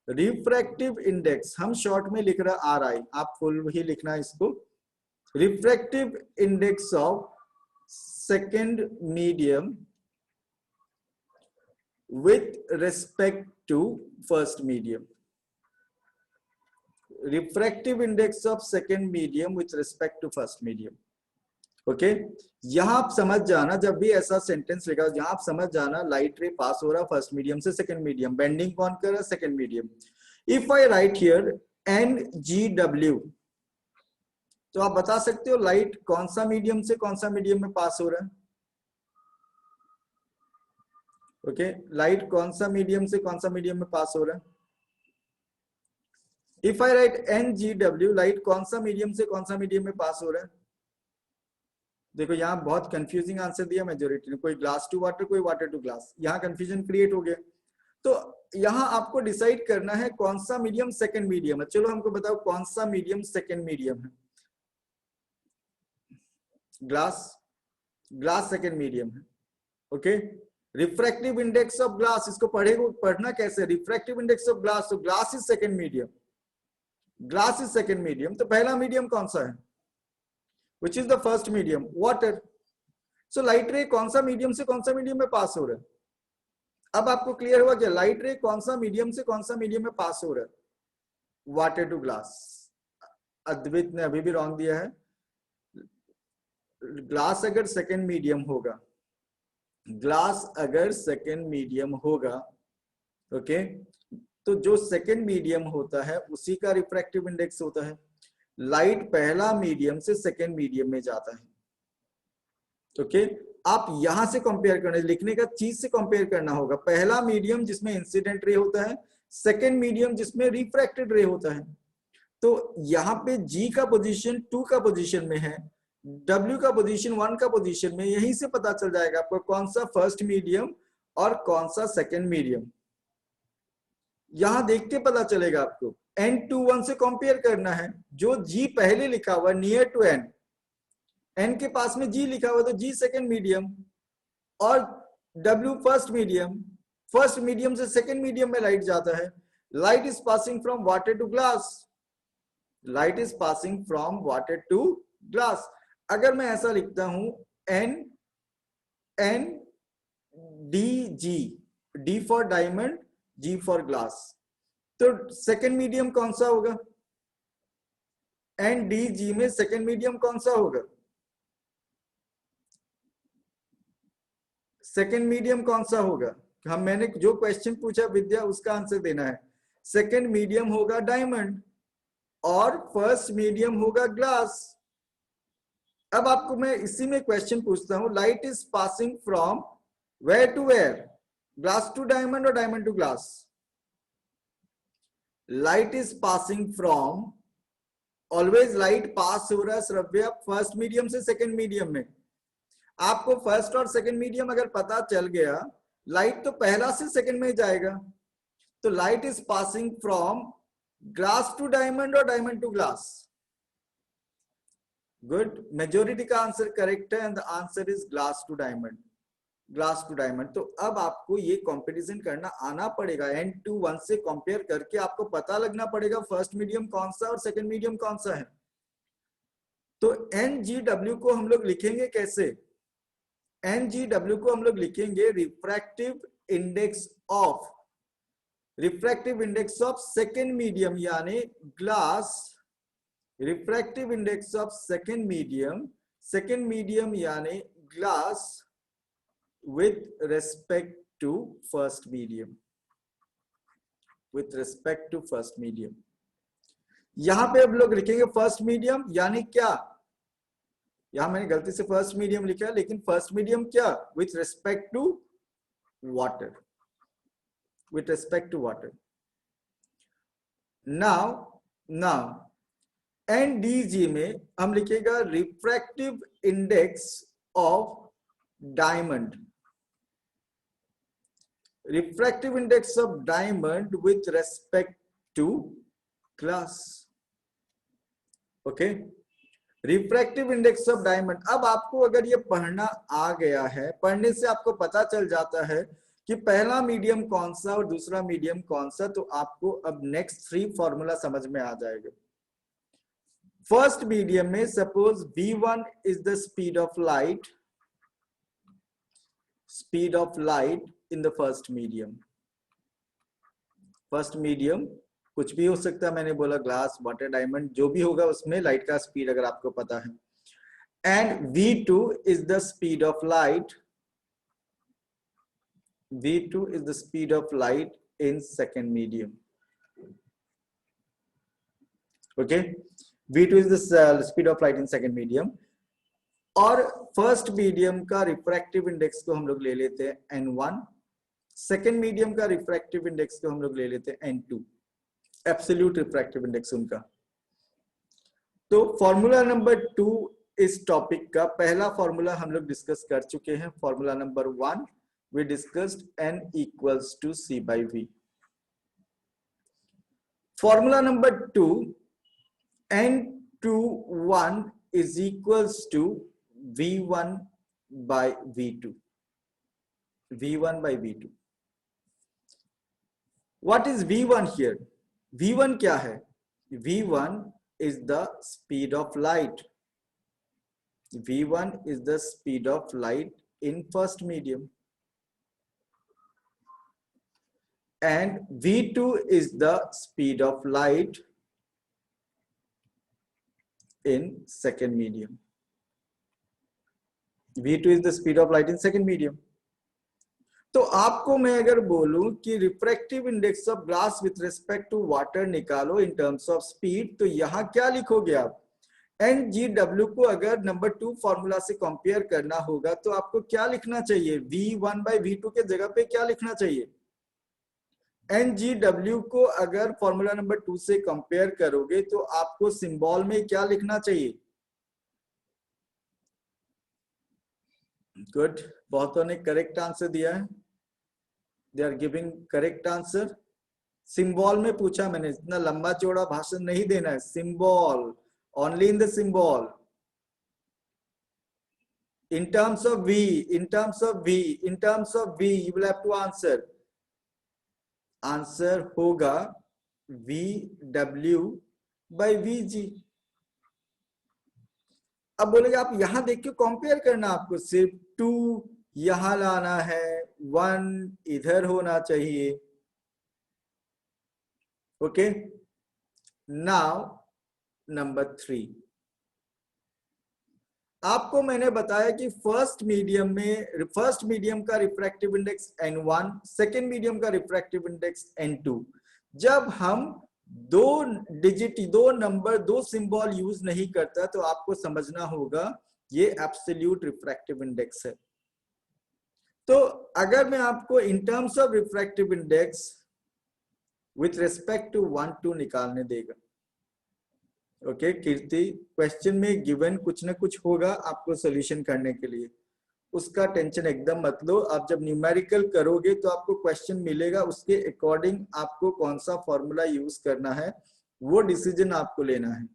Speaker 1: रिफ्रैक्टिव इंडेक्स हम शॉर्ट में लिख रहा RI, आप फुल ही लिखना इसको। Refractive index of second medium with respect to first medium. Refractive index of second medium with respect to first medium. Okay, यहां आप समझ जाना, जब भी ऐसा सेंटेंस लिखा जहां आप समझ जाना लाइट रे पास हो रहा फर्स्ट मीडियम से सेकंड मीडियम, बेंडिंग कौन कर रहा है, second medium. If I right here NGW, तो आप बता सकते हो लाइट कौन सा मीडियम से कौन सा मीडियम में पास हो रहा है। ओके, लाइट कौन सा मीडियम से कौन सा मीडियम में पास हो रहा है। If I right NGW, light कौन सा मीडियम से कौन सा मीडियम में पास हो रहा है। देखो यहाँ बहुत कंफ्यूजिंग आंसर दिया मेजोरिटी ने, कोई ग्लास टू वाटर, कोई वाटर टू ग्लास, यहाँ कंफ्यूजन क्रिएट हो गया। तो यहाँ आपको डिसाइड करना है कौन सा मीडियम सेकंड मीडियम है। चलो हमको बताओ कौन सा मीडियम सेकंड मीडियम है। ग्लास, ग्लास सेकंड मीडियम है। Okay, refractive index of glass, इसको पढ़ना कैसे, रिफ्रैक्टिव इंडेक्स ऑफ ग्लास, तो glass is second medium, glass is second medium. तो पहला मीडियम कौन सा है, which is the first medium, water. So light रे कौन सा मीडियम से कौन सा मीडियम में पास हो रहा है। अब आपको क्लियर हुआ क्या, लाइट रे कौन सा मीडियम से कौन सा मीडियम में पास हो रहा है, वाटर टू ग्लास। अद्वैत ने अभी भी रॉन्ग दिया है, ग्लास अगर सेकंड मीडियम होगा, ग्लास अगर सेकंड मीडियम होगा, ओके, तो जो सेकंड मीडियम होता है उसी का रिफ्रैक्टिव इंडेक्स होता है। लाइट पहला मीडियम से सेकंड मीडियम में जाता है। ओके, आप यहां से कंपेयर करना, लिखने का चीज से कंपेयर करना होगा, पहला मीडियम जिसमें इंसिडेंट रे होता है, सेकंड मीडियम जिसमें रिफ्रैक्टेड रे होता है। तो यहाँ पे G का पोजीशन 2 का पोजीशन में है, W का पोजीशन 1 का पोजीशन में, यहीं से पता चल जाएगा आपको कौन सा फर्स्ट मीडियम और कौन सा सेकंड मीडियम। यहां देख के पता चलेगा आपको। n/1 से कंपेयर करना है, जो G पहले लिखा हुआ नियर टू n के पास में G लिखा हुआ तो G सेकंड मीडियम और W first medium. First medium से सेकंड मीडियम में लाइट जाता है। Light is passing from water to glass, light is passing from water to glass. अगर मैं ऐसा लिखता हूं NDG, D for diamond, G for glass, तो सेकंड मीडियम कौन सा होगा, NDG में सेकंड मीडियम कौन सा होगा, सेकंड मीडियम कौन सा होगा, हम मैंने जो क्वेश्चन पूछा विद्या उसका आंसर देना है। सेकंड मीडियम होगा डायमंड और फर्स्ट मीडियम होगा ग्लास। अब आपको मैं इसी में क्वेश्चन पूछता हूं, light is passing from where to where, glass to diamond और diamond to glass? Light is passing from, always light pass हो रहा है श्रव्य फर्स्ट मीडियम से सेकंड मीडियम में। आपको फर्स्ट और सेकंड मीडियम अगर पता चल गया, लाइट तो पहला से सेकंड में जाएगा। तो light is passing from glass to diamond और diamond to glass. Good, majority का आंसर करेक्ट है and the answer is glass to diamond, glass to diamond. तो अब आपको ये कंपैरिजन करना आना पड़ेगा, N2 1 से कंपेयर करके आपको पता लगना पड़ेगा फर्स्ट मीडियम कौन सा और सेकंड मीडियम कौन सा है। तो NGW को हम लोग लिखेंगे कैसे? NGW को हम लोग लिखेंगे refractive index of, refractive index of second medium यानी glass, refractive index of second medium यानी glass with respect to first medium, with respect to first medium। यहां पे अब लोग लिखेंगे फर्स्ट मीडियम यानी क्या, यहां मैंने गलती से फर्स्ट मीडियम लिखा, लेकिन फर्स्ट मीडियम क्या, with respect to water, with respect to water. Now NDG में हम लिखेगा refractive index of diamond, refractive index of diamond with respect to glass। Okay, refractive index of diamond. अब आपको अगर ये पढ़ना आ गया है, पढ़ने से आपको पता चल जाता है कि पहला मीडियम कौन सा और दूसरा मीडियम कौन सा, तो आपको अब नेक्स्ट 3 फॉर्मूला समझ में आ जाएगा। फर्स्ट मीडियम में suppose v1 is the speed of light, speed of light in the first medium. First medium कुछ भी हो सकता है, मैंने बोला ग्लास, वाटर, डायमंड, जो भी होगा उसमें लाइट का स्पीड अगर आपको पता है। And v2 is the speed of light, v2 is the speed of light in second medium. Okay, v2 is the speed of light in second medium. और फर्स्ट मीडियम का रिफ्रैक्टिव इंडेक्स को हम लोग ले लेते हैं N1, सेकेंड मीडियम का रिफ्रैक्टिव इंडेक्स को हम लोग ले लेते हैं N2, एब्सोल्यूट रिफ्रैक्टिव इंडेक्स उनका। तो फॉर्मूला नंबर 2 इस टॉपिक का पहला फॉर्मूला हम लोग डिस्कस कर चुके हैं। Formula number 1 we discussed N equals to C by V। Formula number 2 N21 is equals to V1 by V2, V1 by V2। What is V1 here? V1 क्या है? V1 is the speed of light, V1 is the speed of light in first medium, and V2 is the speed of light in second medium, V2 is the speed of light in second medium। तो आपको मैं अगर बोलूं कि refractive index of glass with respect to water निकालो इन टर्म्स ऑफ स्पीड, तो यहां क्या लिखोगे आप? NGW को अगर नंबर 2 फॉर्मूला से कंपेयर करना होगा तो आपको क्या लिखना चाहिए? V1 by V2 के जगह पे क्या लिखना चाहिए? NGW को अगर फॉर्मूला नंबर 2 से कंपेयर करोगे तो आपको सिंबल में क्या लिखना चाहिए? गुड, बहुतों ने करेक्ट आंसर दिया है, they are giving correct answer. Symbol में पूछा मैंने, इतना लंबा चौड़ा भाषण नहीं देना है, symbol, only in the symbol. in terms of V, in terms of V, in terms of V you will have to answer, answer होगा VW by VG। अब बोलेगा आप यहां देख के कंपेयर करना, आपको सिर्फ 2 यहां लाना है, 1 इधर होना चाहिए। ओके, नाउ नंबर 3, आपको मैंने बताया कि फर्स्ट मीडियम का refractive index N1, second medium का रिफ्रैक्टिव इंडेक्स N2। जब हम दो नंबर, दो सिंबल यूज नहीं करता तो आपको समझना होगा ये एब्सोल्यूट रिफ्रैक्टिव इंडेक्स है। तो अगर मैं आपको in terms of refractive index with respect to 1 2 निकालने देगा, ओके कीर्ति, क्वेश्चन में गिवन कुछ ना कुछ होगा आपको सॉल्यूशन करने के लिए, उसका टेंशन एकदम मत लो। आप जब न्यूमेरिकल करोगे तो आपको क्वेश्चन मिलेगा, उसके अकॉर्डिंग आपको कौन सा फॉर्मूला यूज करना है वो डिसीजन आपको लेना है।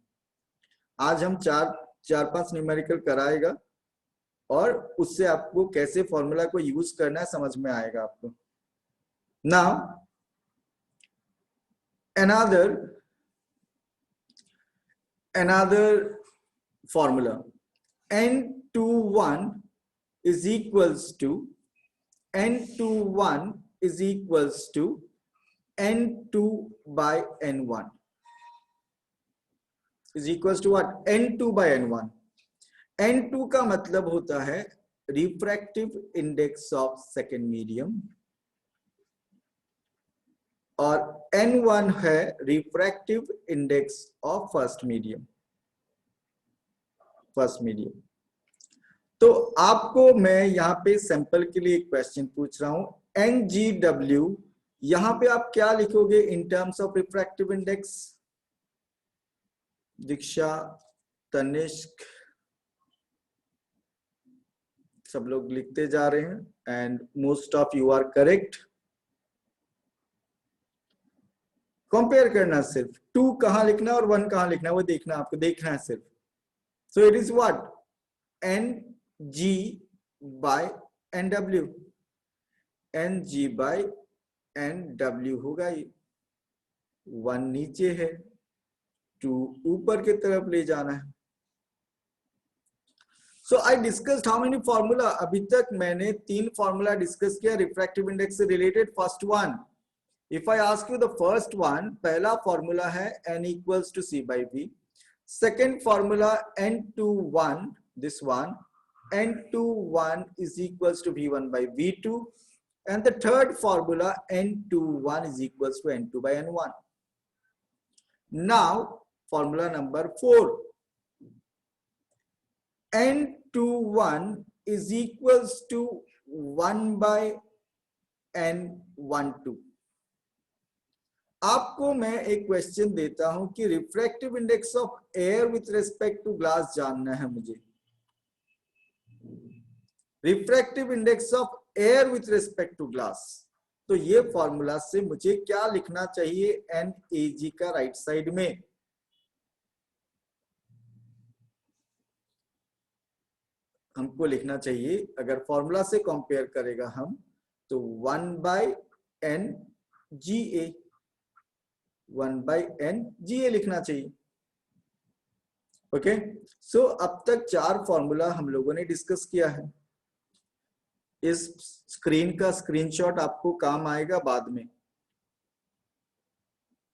Speaker 1: आज हम चार पांच न्यूमेरिकल कराएगा और उससे आपको कैसे फॉर्मूला को यूज करना है समझ में आएगा आपको। Now another formula, n21 is equals to n2 by n1 is equals to what? n2 by n1। n2 का मतलब होता है refractive index of second medium और n1 है refractive index of first medium. तो आपको मैं यहाँ पे सैंपल के लिए एक क्वेश्चन पूछ रहा हूं, NGW, यहाँ पे आप क्या लिखोगे in terms of refractive index? Diksha, Tanishk, सब लोग लिखते जा रहे हैं and most of you are correct. Compare करना, सिर्फ 2 कहां लिखना और 1 कहां लिखना वो देखना, आपको देखना है सिर्फ। सो it is what? NG by NW, NG by NW होगा ये। 1 नीचे है, 2 ऊपर की तरफ ले जाना है। So I discussed how many formula? अभी तक मैंने 3 फॉर्मूला डिस्कस किया रिफ्रैक्टिव इंडेक्स से related. First one, if I ask you the first one, पहला फॉर्मूला है n equals to C by V। Second formula n21, this one, n21 is equals to V1 by V2, and the third formula n21 is equals to n2 by n1। Now formula number 4, n21 is equals to 1 by n12। आपको मैं एक क्वेश्चन देता हूं कि refractive index of air with respect to glass जानना है मुझे। Refractive index of air with respect to glass, तो ये फॉर्मूला से मुझे क्या लिखना चाहिए NAG का राइट साइड में? हमको लिखना चाहिए, अगर फॉर्मूला से कंपेयर करेगा हम, तो 1 by NGA, 1 by NGA लिखना चाहिए। ओके, सो अब तक 4 फॉर्मूला हम लोगों ने डिस्कस किया है। इस स्क्रीन का स्क्रीनशॉट आपको काम आएगा बाद में।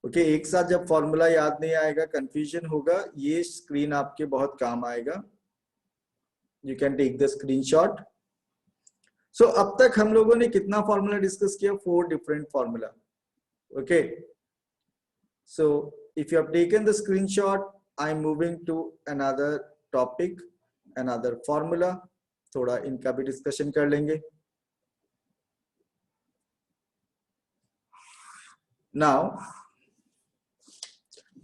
Speaker 1: ओके, एक साथ जब फॉर्मूला याद नहीं आएगा, कंफ्यूजन होगा, ये स्क्रीन आपके बहुत काम आएगा। You can take the screenshot. So अब तक हम लोगों ने कितना फॉर्मूला डिस्कस किया? 4 different formula. Okay, so if you have taken the screenshot, I'm moving to another topic, another formula। थोड़ा इनका भी डिस्कशन कर लेंगे। Now,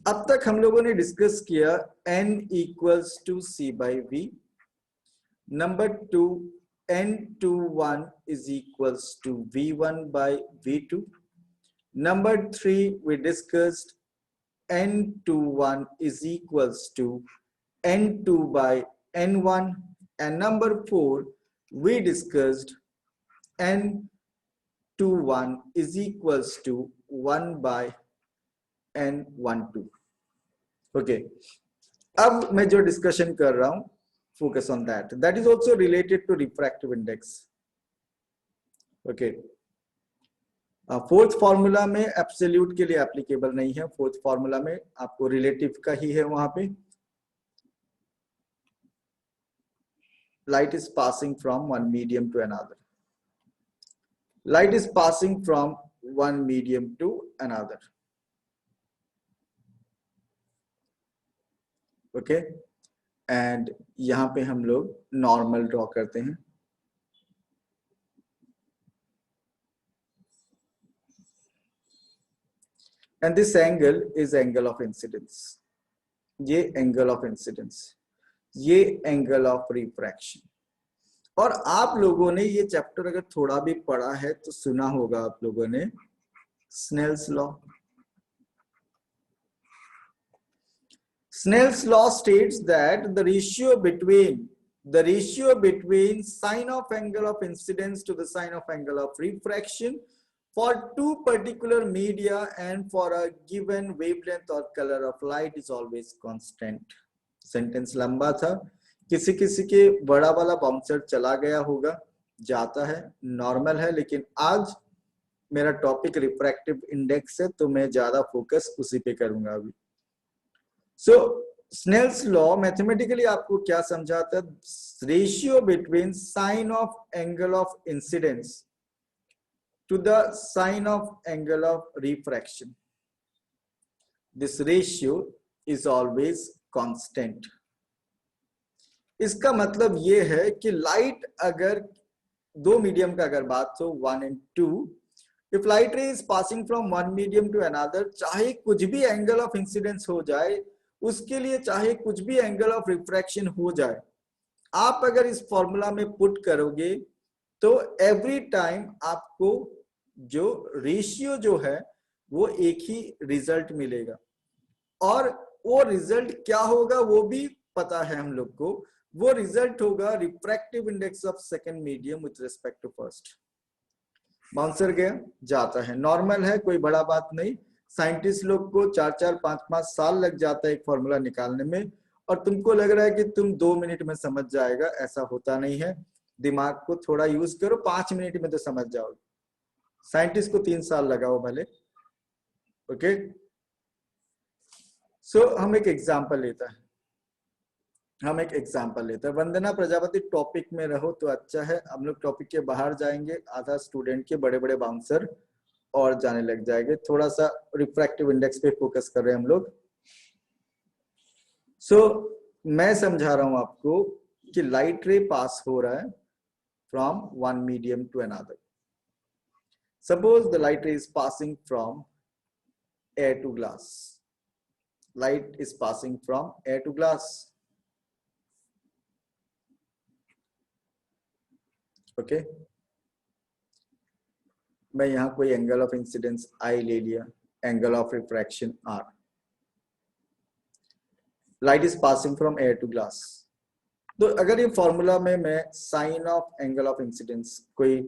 Speaker 1: अब तक हम लोगों ने डिस्कस किया n equals to C by V। Number 2, n21 is equals to V1 by V2। Number 3, we discussed n21 is equals to n2 by n1, and number 4, we discussed n21 is equals to 1 by n12। Okay, अब मैं जो डिस्कशन कर रहा हूं, focus on that, that is also related to refractive index। Okay, fourth formula में एब्सोल्यूट के लिए एप्लीकेबल नहीं है, फोर्थ फॉर्मूला में आपको रिलेटिव का ही है वहां पे। light is passing from one medium to another. Light is passing from one medium to another. Okay and यहां पे हम लोग नॉर्मल ड्रॉ करते हैं. And this angle is angle of incidence. ये एंगल ऑफ इंसिडेंस, ये एंगल ऑफ रिफ्रैक्शन. और आप लोगों ने ये चैप्टर अगर थोड़ा भी पढ़ा है तो सुना होगा आप लोगों ने Snell's law. Snell's law states that the ratio between sine of angle of incidence to the sine of angle of refraction for two particular media and for a given wavelength or color of light is always constant. Sentence लंबा था, किसी किसी के बड़ा वाला बाउंसर चला गया होगा, जाता है, नॉर्मल है. लेकिन आज मेरा टॉपिक रिफ्रैक्टिव इंडेक्स है तो मैं ज्यादा फोकस उसी पे करूंगा अभी. So Snell's law मैथमेटिकली आपको क्या समझाता है? Ratio between sine of angle of incidence to the sine of angle of refraction. This ratio is always constant. इसका मतलब ये है कि लाइट अगर दो मीडियम का अगर बात हो 1 and 2, if light ray is passing from one medium to another, चाहे कुछ भी एंगल ऑफ इंसिडेंस हो जाए, उसके लिए चाहे कुछ भी एंगल ऑफ रिफ्रैक्शन हो जाए, आप अगर इस फॉर्मूला में पुट करोगे तो एवरी टाइम आपको जो रेशियो जो है वो एक ही रिजल्ट मिलेगा. और वो रिजल्ट क्या होगा वो भी पता है हम लोग को. वो रिजल्ट होगा refractive index of second medium with respect to first. Bouncer गया, जाता है, नॉर्मल है, कोई बड़ा बात नहीं. साइंटिस्ट लोग को 4-4, 5-5 साल लग जाता है एक फॉर्मूला निकालने में, और तुमको लग रहा है कि तुम 2 मिनट में समझ जाएगा. ऐसा होता नहीं है. दिमाग को थोड़ा यूज करो, 5 मिनट में तो समझ जाओगे. साइंटिस्ट को 3 साल लगाओ भले. ओके, सो हम एक एग्जांपल लेता है. वंदना प्रजापति, टॉपिक में रहो तो अच्छा है. हम लोग टॉपिक के बाहर जाएंगे, आधा स्टूडेंट के बड़े बड़े बाउंसर और जाने लग जाएंगे. थोड़ा सा रिफ्रैक्टिव इंडेक्स पे फोकस कर रहे हैं हम लोग. सो मैं समझा रहा हूं आपको कि लाइट रे पास हो रहा है from one medium to another. Suppose the light ray is passing from air to glass. Light is passing from air to glass. Okay, मैं यहां कोई एंगल ऑफ इंसिडेंस आई ले लिया, angle of refraction R. Light is passing from air to glass. तो अगर ये फॉर्मूला में मैं sine of angle of incidence, कोई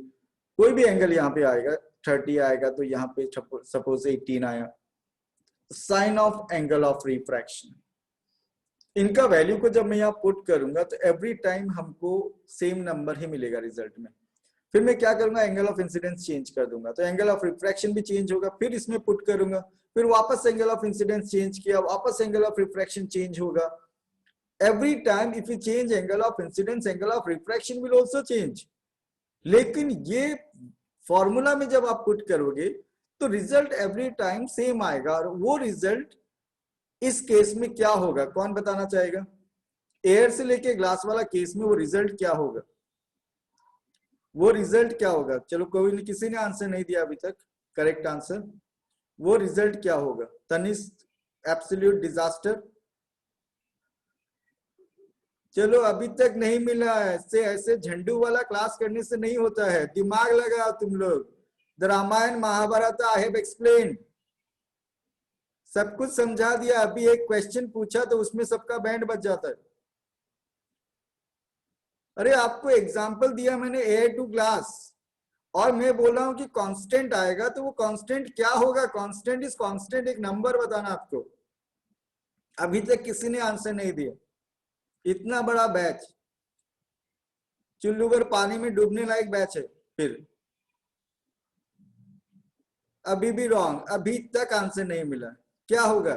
Speaker 1: भी एंगल यहाँ पे आएगा, 30 आएगा तो यहाँ पे सपोज 18 आया. Sine of angle of refraction, इनका वैल्यू को जब मैं यहाँ पुट करूंगा तो एवरी टाइम हमको सेम नंबर ही मिलेगा रिजल्ट में. फिर मैं क्या करूंगा, एंगल ऑफ इंसिडेंस चेंज कर दूंगा तो एंगल ऑफ रिफ्रैक्शन भी चेंज होगा. फिर इसमें पुट करूंगा, फिर वापस एंगल ऑफ इंसिडेंस चेंज किया, वापस एंगल ऑफ रिफ्रैक्शन चेंज होगा. Every time if you change angle of incidence, angle of refraction will also change. लेकिन ये फॉर्मूला में जब आप पुट करोगे तो रिजल्ट एवरी टाइम सेम आएगा. और वो रिजल्ट इस केस में क्या होगा, कौन बताना चाहेगा? एयर से लेके ग्लास वाला केस में वो रिजल्ट क्या होगा? वो रिजल्ट क्या होगा? चलो कोई किसी ने आंसर नहीं दिया अभी तक करेक्ट आंसर. वो रिजल्ट क्या होगा? Tanishq, absolute disaster. चलो अभी तक नहीं मिला है. ऐसे झंडू वाला क्लास करने से नहीं होता है. दिमाग लगाओ तुम लोग. The Ramayana Mahabharata I have explained, सब कुछ समझा दिया. अभी एक क्वेश्चन पूछा तो उसमें सबका बैंड बज जाता है. अरे आपको एग्जाम्पल दिया मैंने एयर टू ग्लास, और मैं बोल रहा हूं कि कांस्टेंट आएगा. तो वो कांस्टेंट क्या होगा? कांस्टेंट इज कांस्टेंट, एक नंबर बताना आपको. अभी तक किसी ने आंसर नहीं दिया. इतना बड़ा बैच, चुल्लू भर पानी में डूबने लायक बैच है. फिर अभी भी रॉन्ग, अभी तक आंसर नहीं मिला. क्या होगा?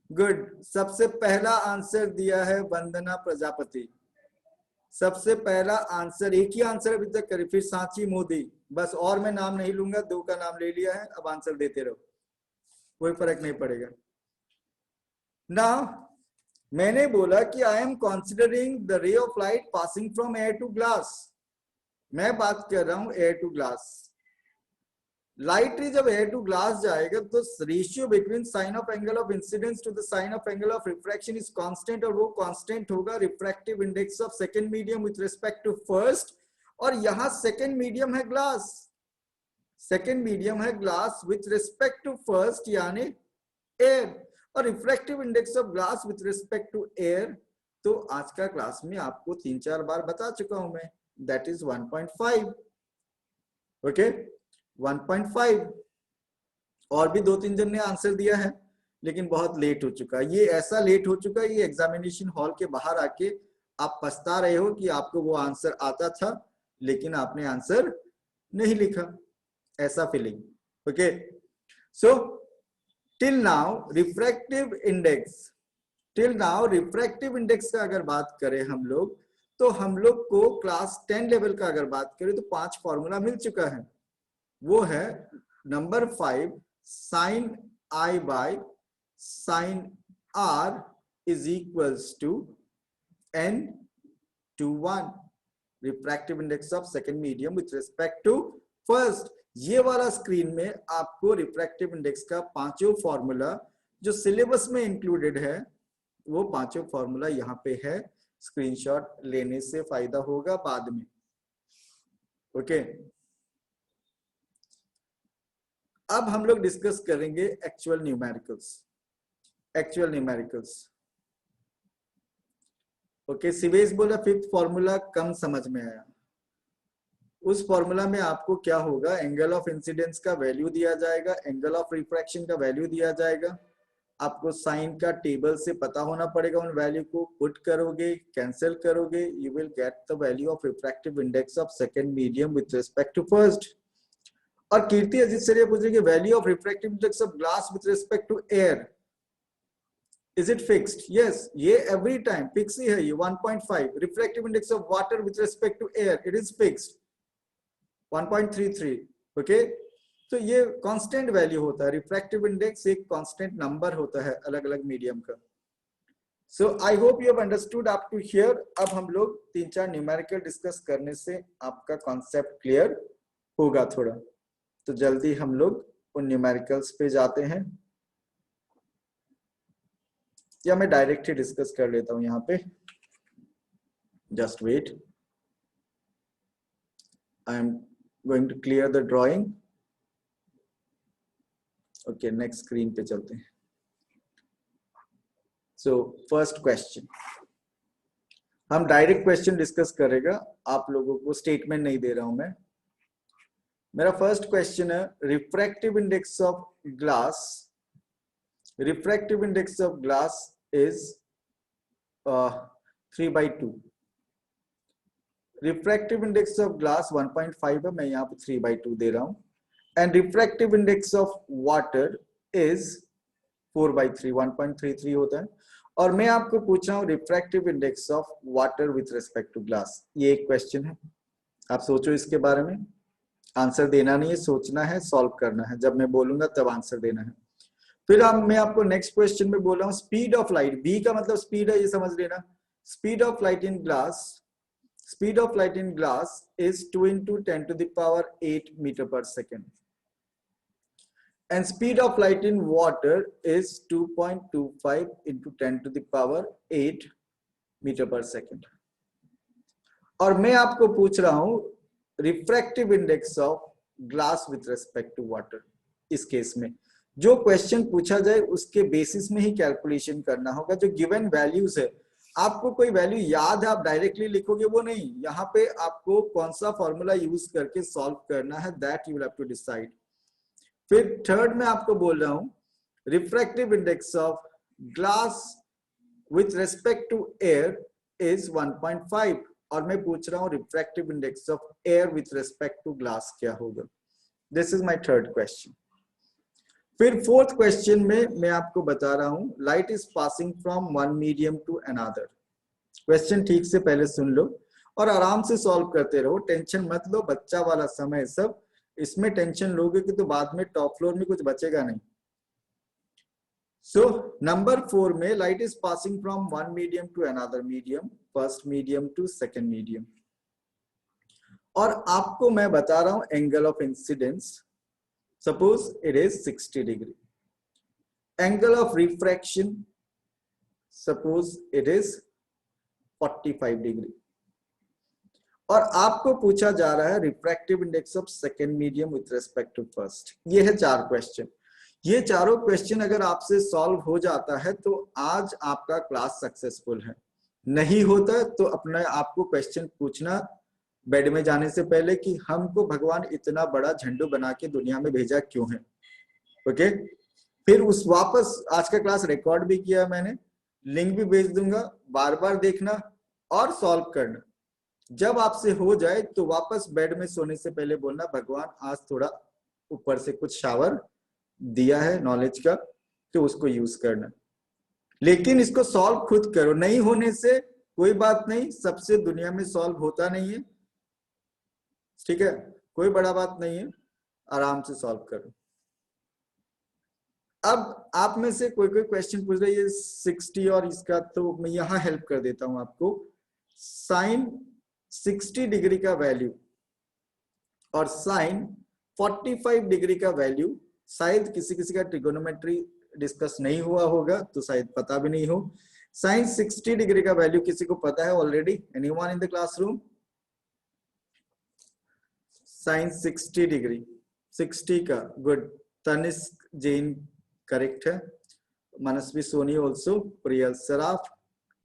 Speaker 1: गुड। सबसे पहला आंसर दिया है वंदना प्रजापति। सबसे पहला आंसर, एक ही आंसर अभी तक करे, फिर सांची मोदी, बस। और मैं नाम नहीं लूंगा, 2 का नाम ले लिया है, अब आंसर देते रहो, कोई फर्क नहीं पड़ेगा ना। मैंने बोला कि I am considering the ray of light passing from air to glass. मैं बात कर रहा हूं एयर टू ग्लास। लाइट रे जब एयर टू ग्लास जाएगा तो ratio between sine of angle of incidence to the sine of angle of refraction is constant, और वो कांस्टेंट होगा refractive index of second medium with respect to first. और यहां सेकंड मीडियम है ग्लास, सेकंड मीडियम है glass with respect to first यानी एयर, और refractive index of glass with respect to air तो आज का क्लास में आपको 3-4 बार बता चुका हूं मैं, दैट इज 1.5। ओके 1.5। और भी 2-3 जन ने आंसर दिया है, लेकिन बहुत लेट हो चुका है। ये ऐसा लेट हो चुका है, ये एग्जामिनेशन हॉल के बाहर आके आप पछता रहे हो कि आपको वो आंसर आता था लेकिन आपने आंसर नहीं लिखा, ऐसा feeling. Okay so till now refractive index, till now refractive index का अगर बात करें हम लोग, तो हम लोग को क्लास 10 लेवल का अगर बात करें तो 5 फॉर्मूला मिल चुका है। वो है number 5 sine I by sine R is equals to n/1 refractive index of second medium with respect to first. ये वाला स्क्रीन में आपको रिफ्रैक्टिव इंडेक्स का 5 फॉर्मूला जो सिलेबस में इंक्लूडेड है, वो 5 फॉर्मूला यहाँ पे है। स्क्रीनशॉट लेने से फायदा होगा बाद में। ओके अब हम लोग डिस्कस करेंगे actual numericals. Actual numericals okay Sivesh बोला 5th फॉर्मूला कम समझ में आया। उस फॉर्मूला में आपको क्या होगा, एंगल ऑफ इंसिडेंस का वैल्यू दिया जाएगा, एंगल ऑफ रिफ्रैक्शन का वैल्यू दिया जाएगा, आपको साइन का टेबल से पता होना पड़ेगा, उन वैल्यू को पुट करोगे, कैंसिल करोगे, you will get the value of refractive index of second medium with respect to first. और कीर्ति अजीत सर ये पूछेंगे value of refractive index of glass with respect to air, is it fixed? Yes, ये एवरी टाइम फिक्स ही है। ये 1.5 refractive index of water with respect to air, it is fixed 1.33। Okay तो ये कांस्टेंट वैल्यू होता है। रिफ्रैक्टिव इंडेक्स एक कांस्टेंट नंबर होता है अलग अलग मीडियम का। So I hope you have understood up to here. अब हम लोग 3-4 न्यूमेरिकल डिस्कस करने से आपका कॉन्सेप्ट क्लियर होगा थोड़ा, तो जल्दी हम लोग उन न्यूमेरिकल्स पे जाते हैं, या मैं डायरेक्ट ही डिस्कस कर लेता हूं यहाँ पे। Just wait, I am going to clear the drawing. Okay next screen पे चलते हैं। सो फर्स्ट क्वेश्चन, हम डायरेक्ट क्वेश्चन डिस्कस करेगा, आप लोगों को स्टेटमेंट नहीं दे रहा हूं मैं। मेरा फर्स्ट क्वेश्चन है refractive index of glass, refractive index of glass is 3/2। Refractive index of glass 1.5 है, मैं यहाँ पे 3/2 दे रहा हूं। And refractive index of water is 4/3, 1.33 होता है। और मैं आपको पूछ रहा हूँ refractive index of water with respect to glass. ये एक क्वेश्चन है, आप सोचो इसके बारे में। आंसर देना नहीं है, सोचना है, सॉल्व करना है, जब मैं बोलूंगा तब आंसर देना है। फिर मैं आपको नेक्स्ट क्वेश्चन में बोल रहा हूँ स्पीड ऑफ लाइट, बी का मतलब स्पीड है, ये समझ लेना। Speed of light in glass, speed of light in glass is 2 × 10⁸ metre per second, and speed of light in water is 2.25 × 10⁸ metre per second. और मैं आपको पूछ रहा हूं refractive index of glass with respect to water. इस केस में जो क्वेश्चन पूछा जाए उसके बेसिस में ही कैलकुलेशन करना होगा। जो गिवन वैल्यूज है, आपको कोई वैल्यू याद है आप डायरेक्टली लिखोगे वो नहीं, यहाँ पे आपको कौन सा फॉर्मूला यूज करके सॉल्व करना है, that you will have to decide. फिर थर्ड में आपको बोल रहा हूं refractive index of glass with respect to air is 1.5, और मैं पूछ रहा हूं refractive index of air with respect to glass क्या होगा। This is my third question. फिर फोर्थ क्वेश्चन में मैं आपको बता रहा हूं, light is passing from one medium to another. Question ठीक से पहले सुन लो और आराम से सॉल्व करते रहो, टेंशन मत लो, बच्चा वाला समय सब, इसमें टेंशन लोगे कि तो बाद में टॉप फ्लोर में कुछ बचेगा नहीं। सो नंबर 4 में light is passing from one medium to another medium, first medium to second medium, और आपको मैं बता रहा हूं angle of incidence, suppose it is 60 degree. Angle of refraction, suppose it is 45 degree. और आपको पूछा जा रहा है refractive index of second medium with respect to first. ये है 4 क्वेश्चन। ये चारों क्वेश्चन अगर आपसे सॉल्व हो जाता है तो आज आपका क्लास सक्सेसफुल है। नहीं होता तो अपने आपको क्वेश्चन पूछना बेड में जाने से पहले कि हमको भगवान इतना बड़ा झंडू बना के दुनिया में भेजा क्यों है। ओके, फिर उस वापस आज का क्लास रिकॉर्ड भी किया मैंने, लिंक भी भेज दूंगा, बार बार देखना और सॉल्व करना। जब आपसे हो जाए तो वापस बेड में सोने से पहले बोलना भगवान आज थोड़ा ऊपर से कुछ शावर दिया है नॉलेज का, तो उसको यूज करना। लेकिन इसको सॉल्व खुद करो, नहीं होने से कोई बात नहीं, सबसे दुनिया में सॉल्व होता नहीं है, ठीक है, कोई बड़ा बात नहीं है, आराम से सॉल्व करो। अब आप में से कोई कोई क्वेश्चन पूछ रहे है 60 और इसका, तो मैं यहां हेल्प कर देता हूं आपको। साइन 60 डिग्री का वैल्यू और साइन 45 डिग्री का वैल्यू, शायद किसी किसी का ट्रिगोनोमेट्री डिस्कस नहीं हुआ होगा तो शायद पता भी नहीं हो। साइन 60 डिग्री का वैल्यू किसी को पता है already? Anyone in the classroom? Sine 60 degree, 60 का, गुड, तनिष्क जैन करेक्ट है, मनस्वी सोनी ऑल्सो, प्रियल सराफ,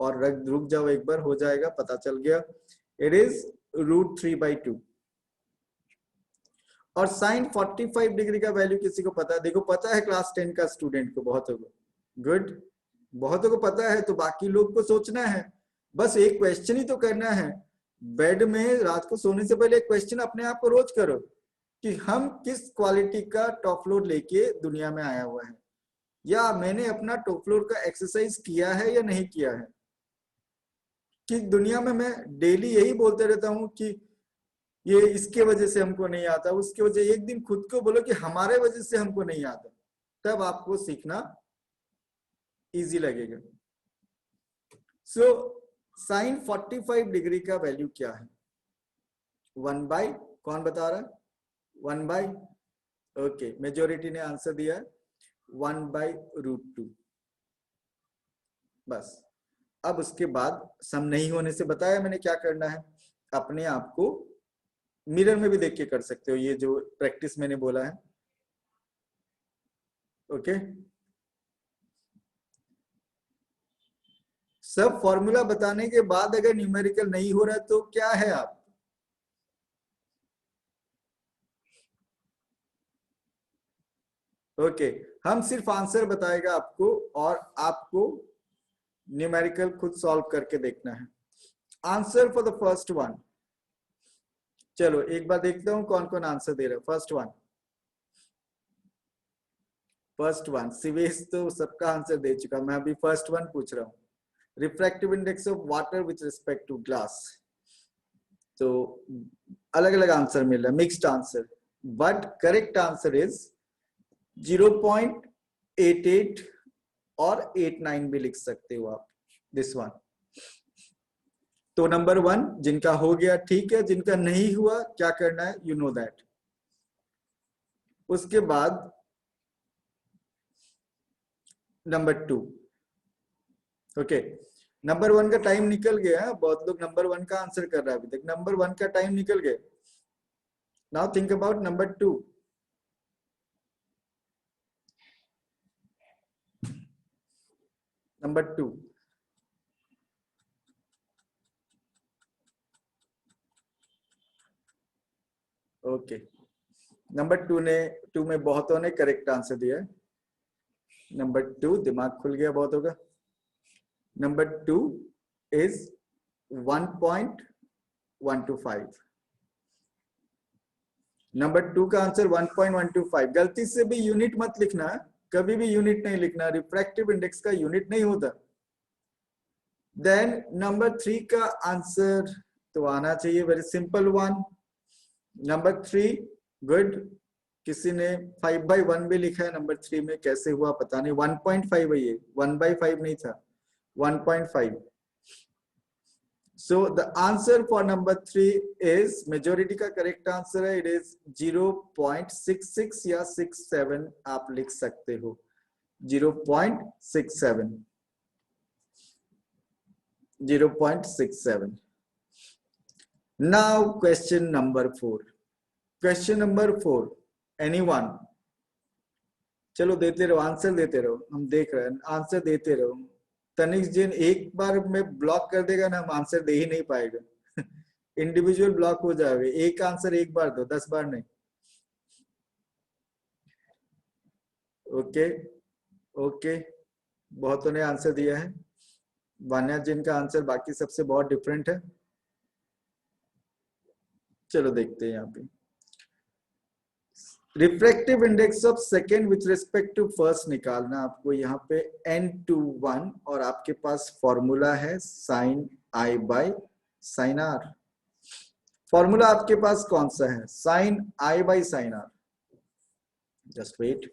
Speaker 1: और रुक जाओ एक बार, हो जाएगा, पता चल गया, इट इज √3/2। और साइन 45 डिग्री का वैल्यू किसी को पता है? देखो पता है क्लास 10 का स्टूडेंट को, बहुतों को, गुड, बहुतों को पता है, तो बाकी लोग को सोचना है, बस एक क्वेश्चन ही तो करना है। बेड में रात को सोने से पहले एक क्वेश्चन अपने आप को रोज करो कि हम किस क्वालिटी का टॉप फ्लोर लेके दुनिया में आया हुआ है, या मैंने अपना टॉप फ्लोर का एक्सरसाइज किया है या नहीं किया है। कि दुनिया में मैं डेली यही बोलते रहता हूं कि ये इसके वजह से हमको नहीं आता, उसके वजह, एक दिन खुद को बोलो कि हमारे वजह से हमको नहीं आता, तब आपको सीखना इजी लगेगा। सो साइन 45 डिग्री का वैल्यू क्या है? 1/, कौन बता रहा है? 1/, ओके, मेजोरिटी ने आंसर दिया है 1/√2। बस, अब उसके बाद सम नहीं होने से बताया मैंने क्या करना है, अपने आप को मिरर में भी देख के कर सकते हो, ये जो प्रैक्टिस मैंने बोला है। ओके, सब फॉर्मूला बताने के बाद अगर न्यूमेरिकल नहीं हो रहा है तो क्या है आप? ओके, हम सिर्फ आंसर बताएगा आपको और आपको न्यूमेरिकल खुद सॉल्व करके देखना है। Answer for the first one, चलो एक बार देखता हूं कौन कौन आंसर दे रहा है। फर्स्ट वन सिवेश तो सबका आंसर दे चुका, मैं अभी फर्स्ट वन पूछ रहा हूँ। Refractive index of water with respect to glass, तो अलग अलग आंसर मिल रहा है, mixed answer, but correct answer is 0.88 और 89 भी लिख सकते हो आप, दिस वन। तो नंबर 1 जिनका हो गया ठीक है, जिनका नहीं हुआ क्या करना है, यू नो दैट। उसके बाद नंबर 2, ओके, नंबर 1 का टाइम निकल गया, बहुत लोग नंबर 1 का आंसर कर रहा है अभी तक, नंबर 1 का टाइम निकल गया। Now think about number 2। Number 2, okay, number 2 में बहुतों ने करेक्ट आंसर दिया है। नंबर 2, दिमाग खुल गया बहुतों का। Number 2 is 1.125। नंबर 2 का आंसर 1.125। गलती से भी यूनिट मत लिखना, कभी भी यूनिट नहीं लिखना, रिफ्रैक्टिव इंडेक्स का यूनिट नहीं होता। देन नंबर 3 का आंसर तो आना चाहिए, very simple one. Number 3 good. किसी ने 5/1 भी लिखा है नंबर 3 में, कैसे हुआ पता नहीं। 1.5 है ये, 1/5 नहीं था, 1.5। So the answer for number 3 is, majority का correct answer है, it is 0.66 या 67 आप लिख सकते हो, 0.67, 0.67। Now question number 4, question number 4, anyone? चलो देते रहो, आंसर देते रहो, हम देख रहे हैं, आंसर देते रहो। तनिष्क जैन एक बार में ब्लॉक कर देगा ना, हम आंसर दे ही नहीं पाएगा। इंडिविजुअल ब्लॉक हो जाएगा, एक आंसर एक बार दो, 10 बार नहीं। ओके ओके, बहुतों ने आंसर दिया है। वान्या जिन का आंसर बाकी सबसे बहुत डिफरेंट है। चलो देखते हैं यहाँ पे, refractive index of second with respect to first निकालना आपको। यहाँ पे n/1 और आपके पास फॉर्मूला है sin i by sin r। Formula आपके पास कौन सा है? sin i by sin r। Just wait.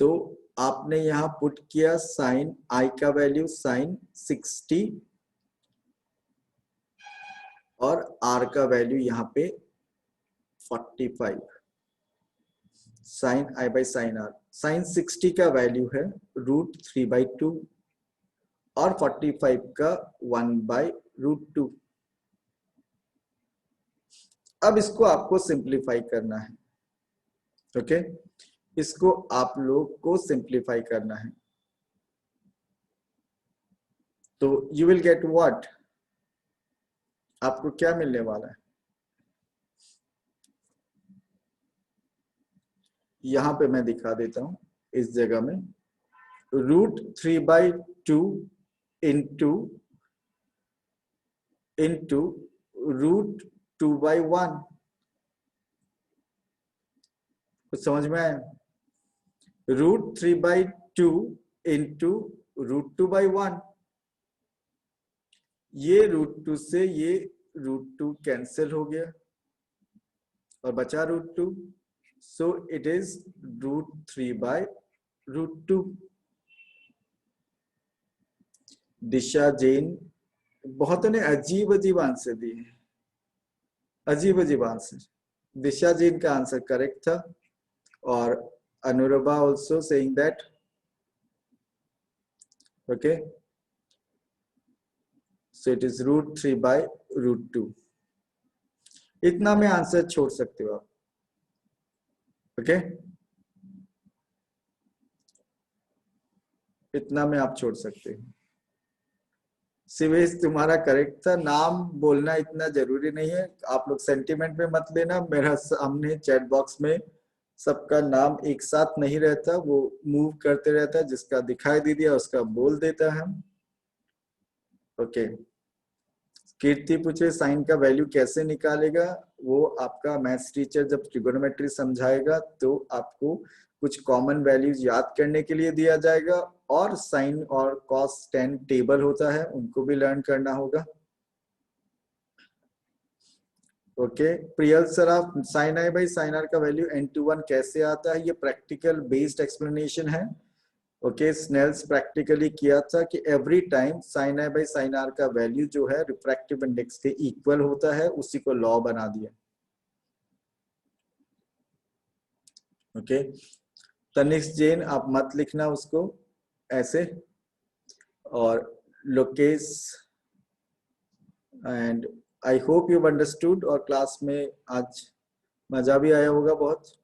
Speaker 1: तो आपने यहाँ पुट किया sin i का वैल्यू sin 60 और r का वैल्यू यहाँ पे 45। sin i by sin r, sin 60 का वैल्यू है √3/2 और 45 का 1/√2। अब इसको आपको सिंप्लीफाई करना है। ओके, इसको आप लोग को सिंप्लीफाई करना है। तो यू विल गेट व्हाट, आपको क्या मिलने वाला है? यहां पे मैं दिखा देता हूं इस जगह में, √3/2 इंटू √2/1। कुछ समझ में आया? √3/2 इंटू √2/1। ये √2 से ये √2 कैंसिल हो गया और बचा √2। सो इट इज √3/√2। दिशा जैन, बहुतों ने अजीब अजीब आंसर दिए हैं, अजीब अजीब आंसर। दिशा जैन का आंसर करेक्ट था और Anurabha also saying that. Okay, so it is √3/√2। इतना में आंसर छोड़ सकते हो आप। ओके, इतना में आप छोड़ सकते हो। शिवेश तुम्हारा करेक्ट था, नाम बोलना इतना जरूरी नहीं है, आप लोग सेंटीमेंट में मत लेना। मेरा सामने चैट बॉक्स में सबका नाम एक साथ नहीं रहता, वो मूव करते रहता है, जिसका दिखाई दे दिया उसका बोल देता है। ओके, कीर्ति पूछे साइन का वैल्यू कैसे निकालेगा? वो आपका मैथ्स टीचर जब ट्रिगोनोमेट्री समझाएगा तो आपको कुछ कॉमन वैल्यूज याद करने के लिए दिया जाएगा, और साइन और कॉस tan टेबल होता है, उनको भी लर्न करना होगा। ओके, प्रियल सर, आप sine i by sine r का वैल्यू n/1 कैसे आता है? ये प्रैक्टिकल बेस्ड एक्सप्लेनेशन है। ओके, स्नेल्स प्रैक्टिकली किया था कि every time sine i by sine r का वैल्यू जो है रिफ्रैक्टिव इंडेक्स के इक्वल होता है, उसी को लॉ बना दिया। ओके, तनिष्क जैन आप मत लिखना उसको ऐसे। और Lokesh, and I hope you understood, और क्लास में आज मजा भी आया होगा बहुत।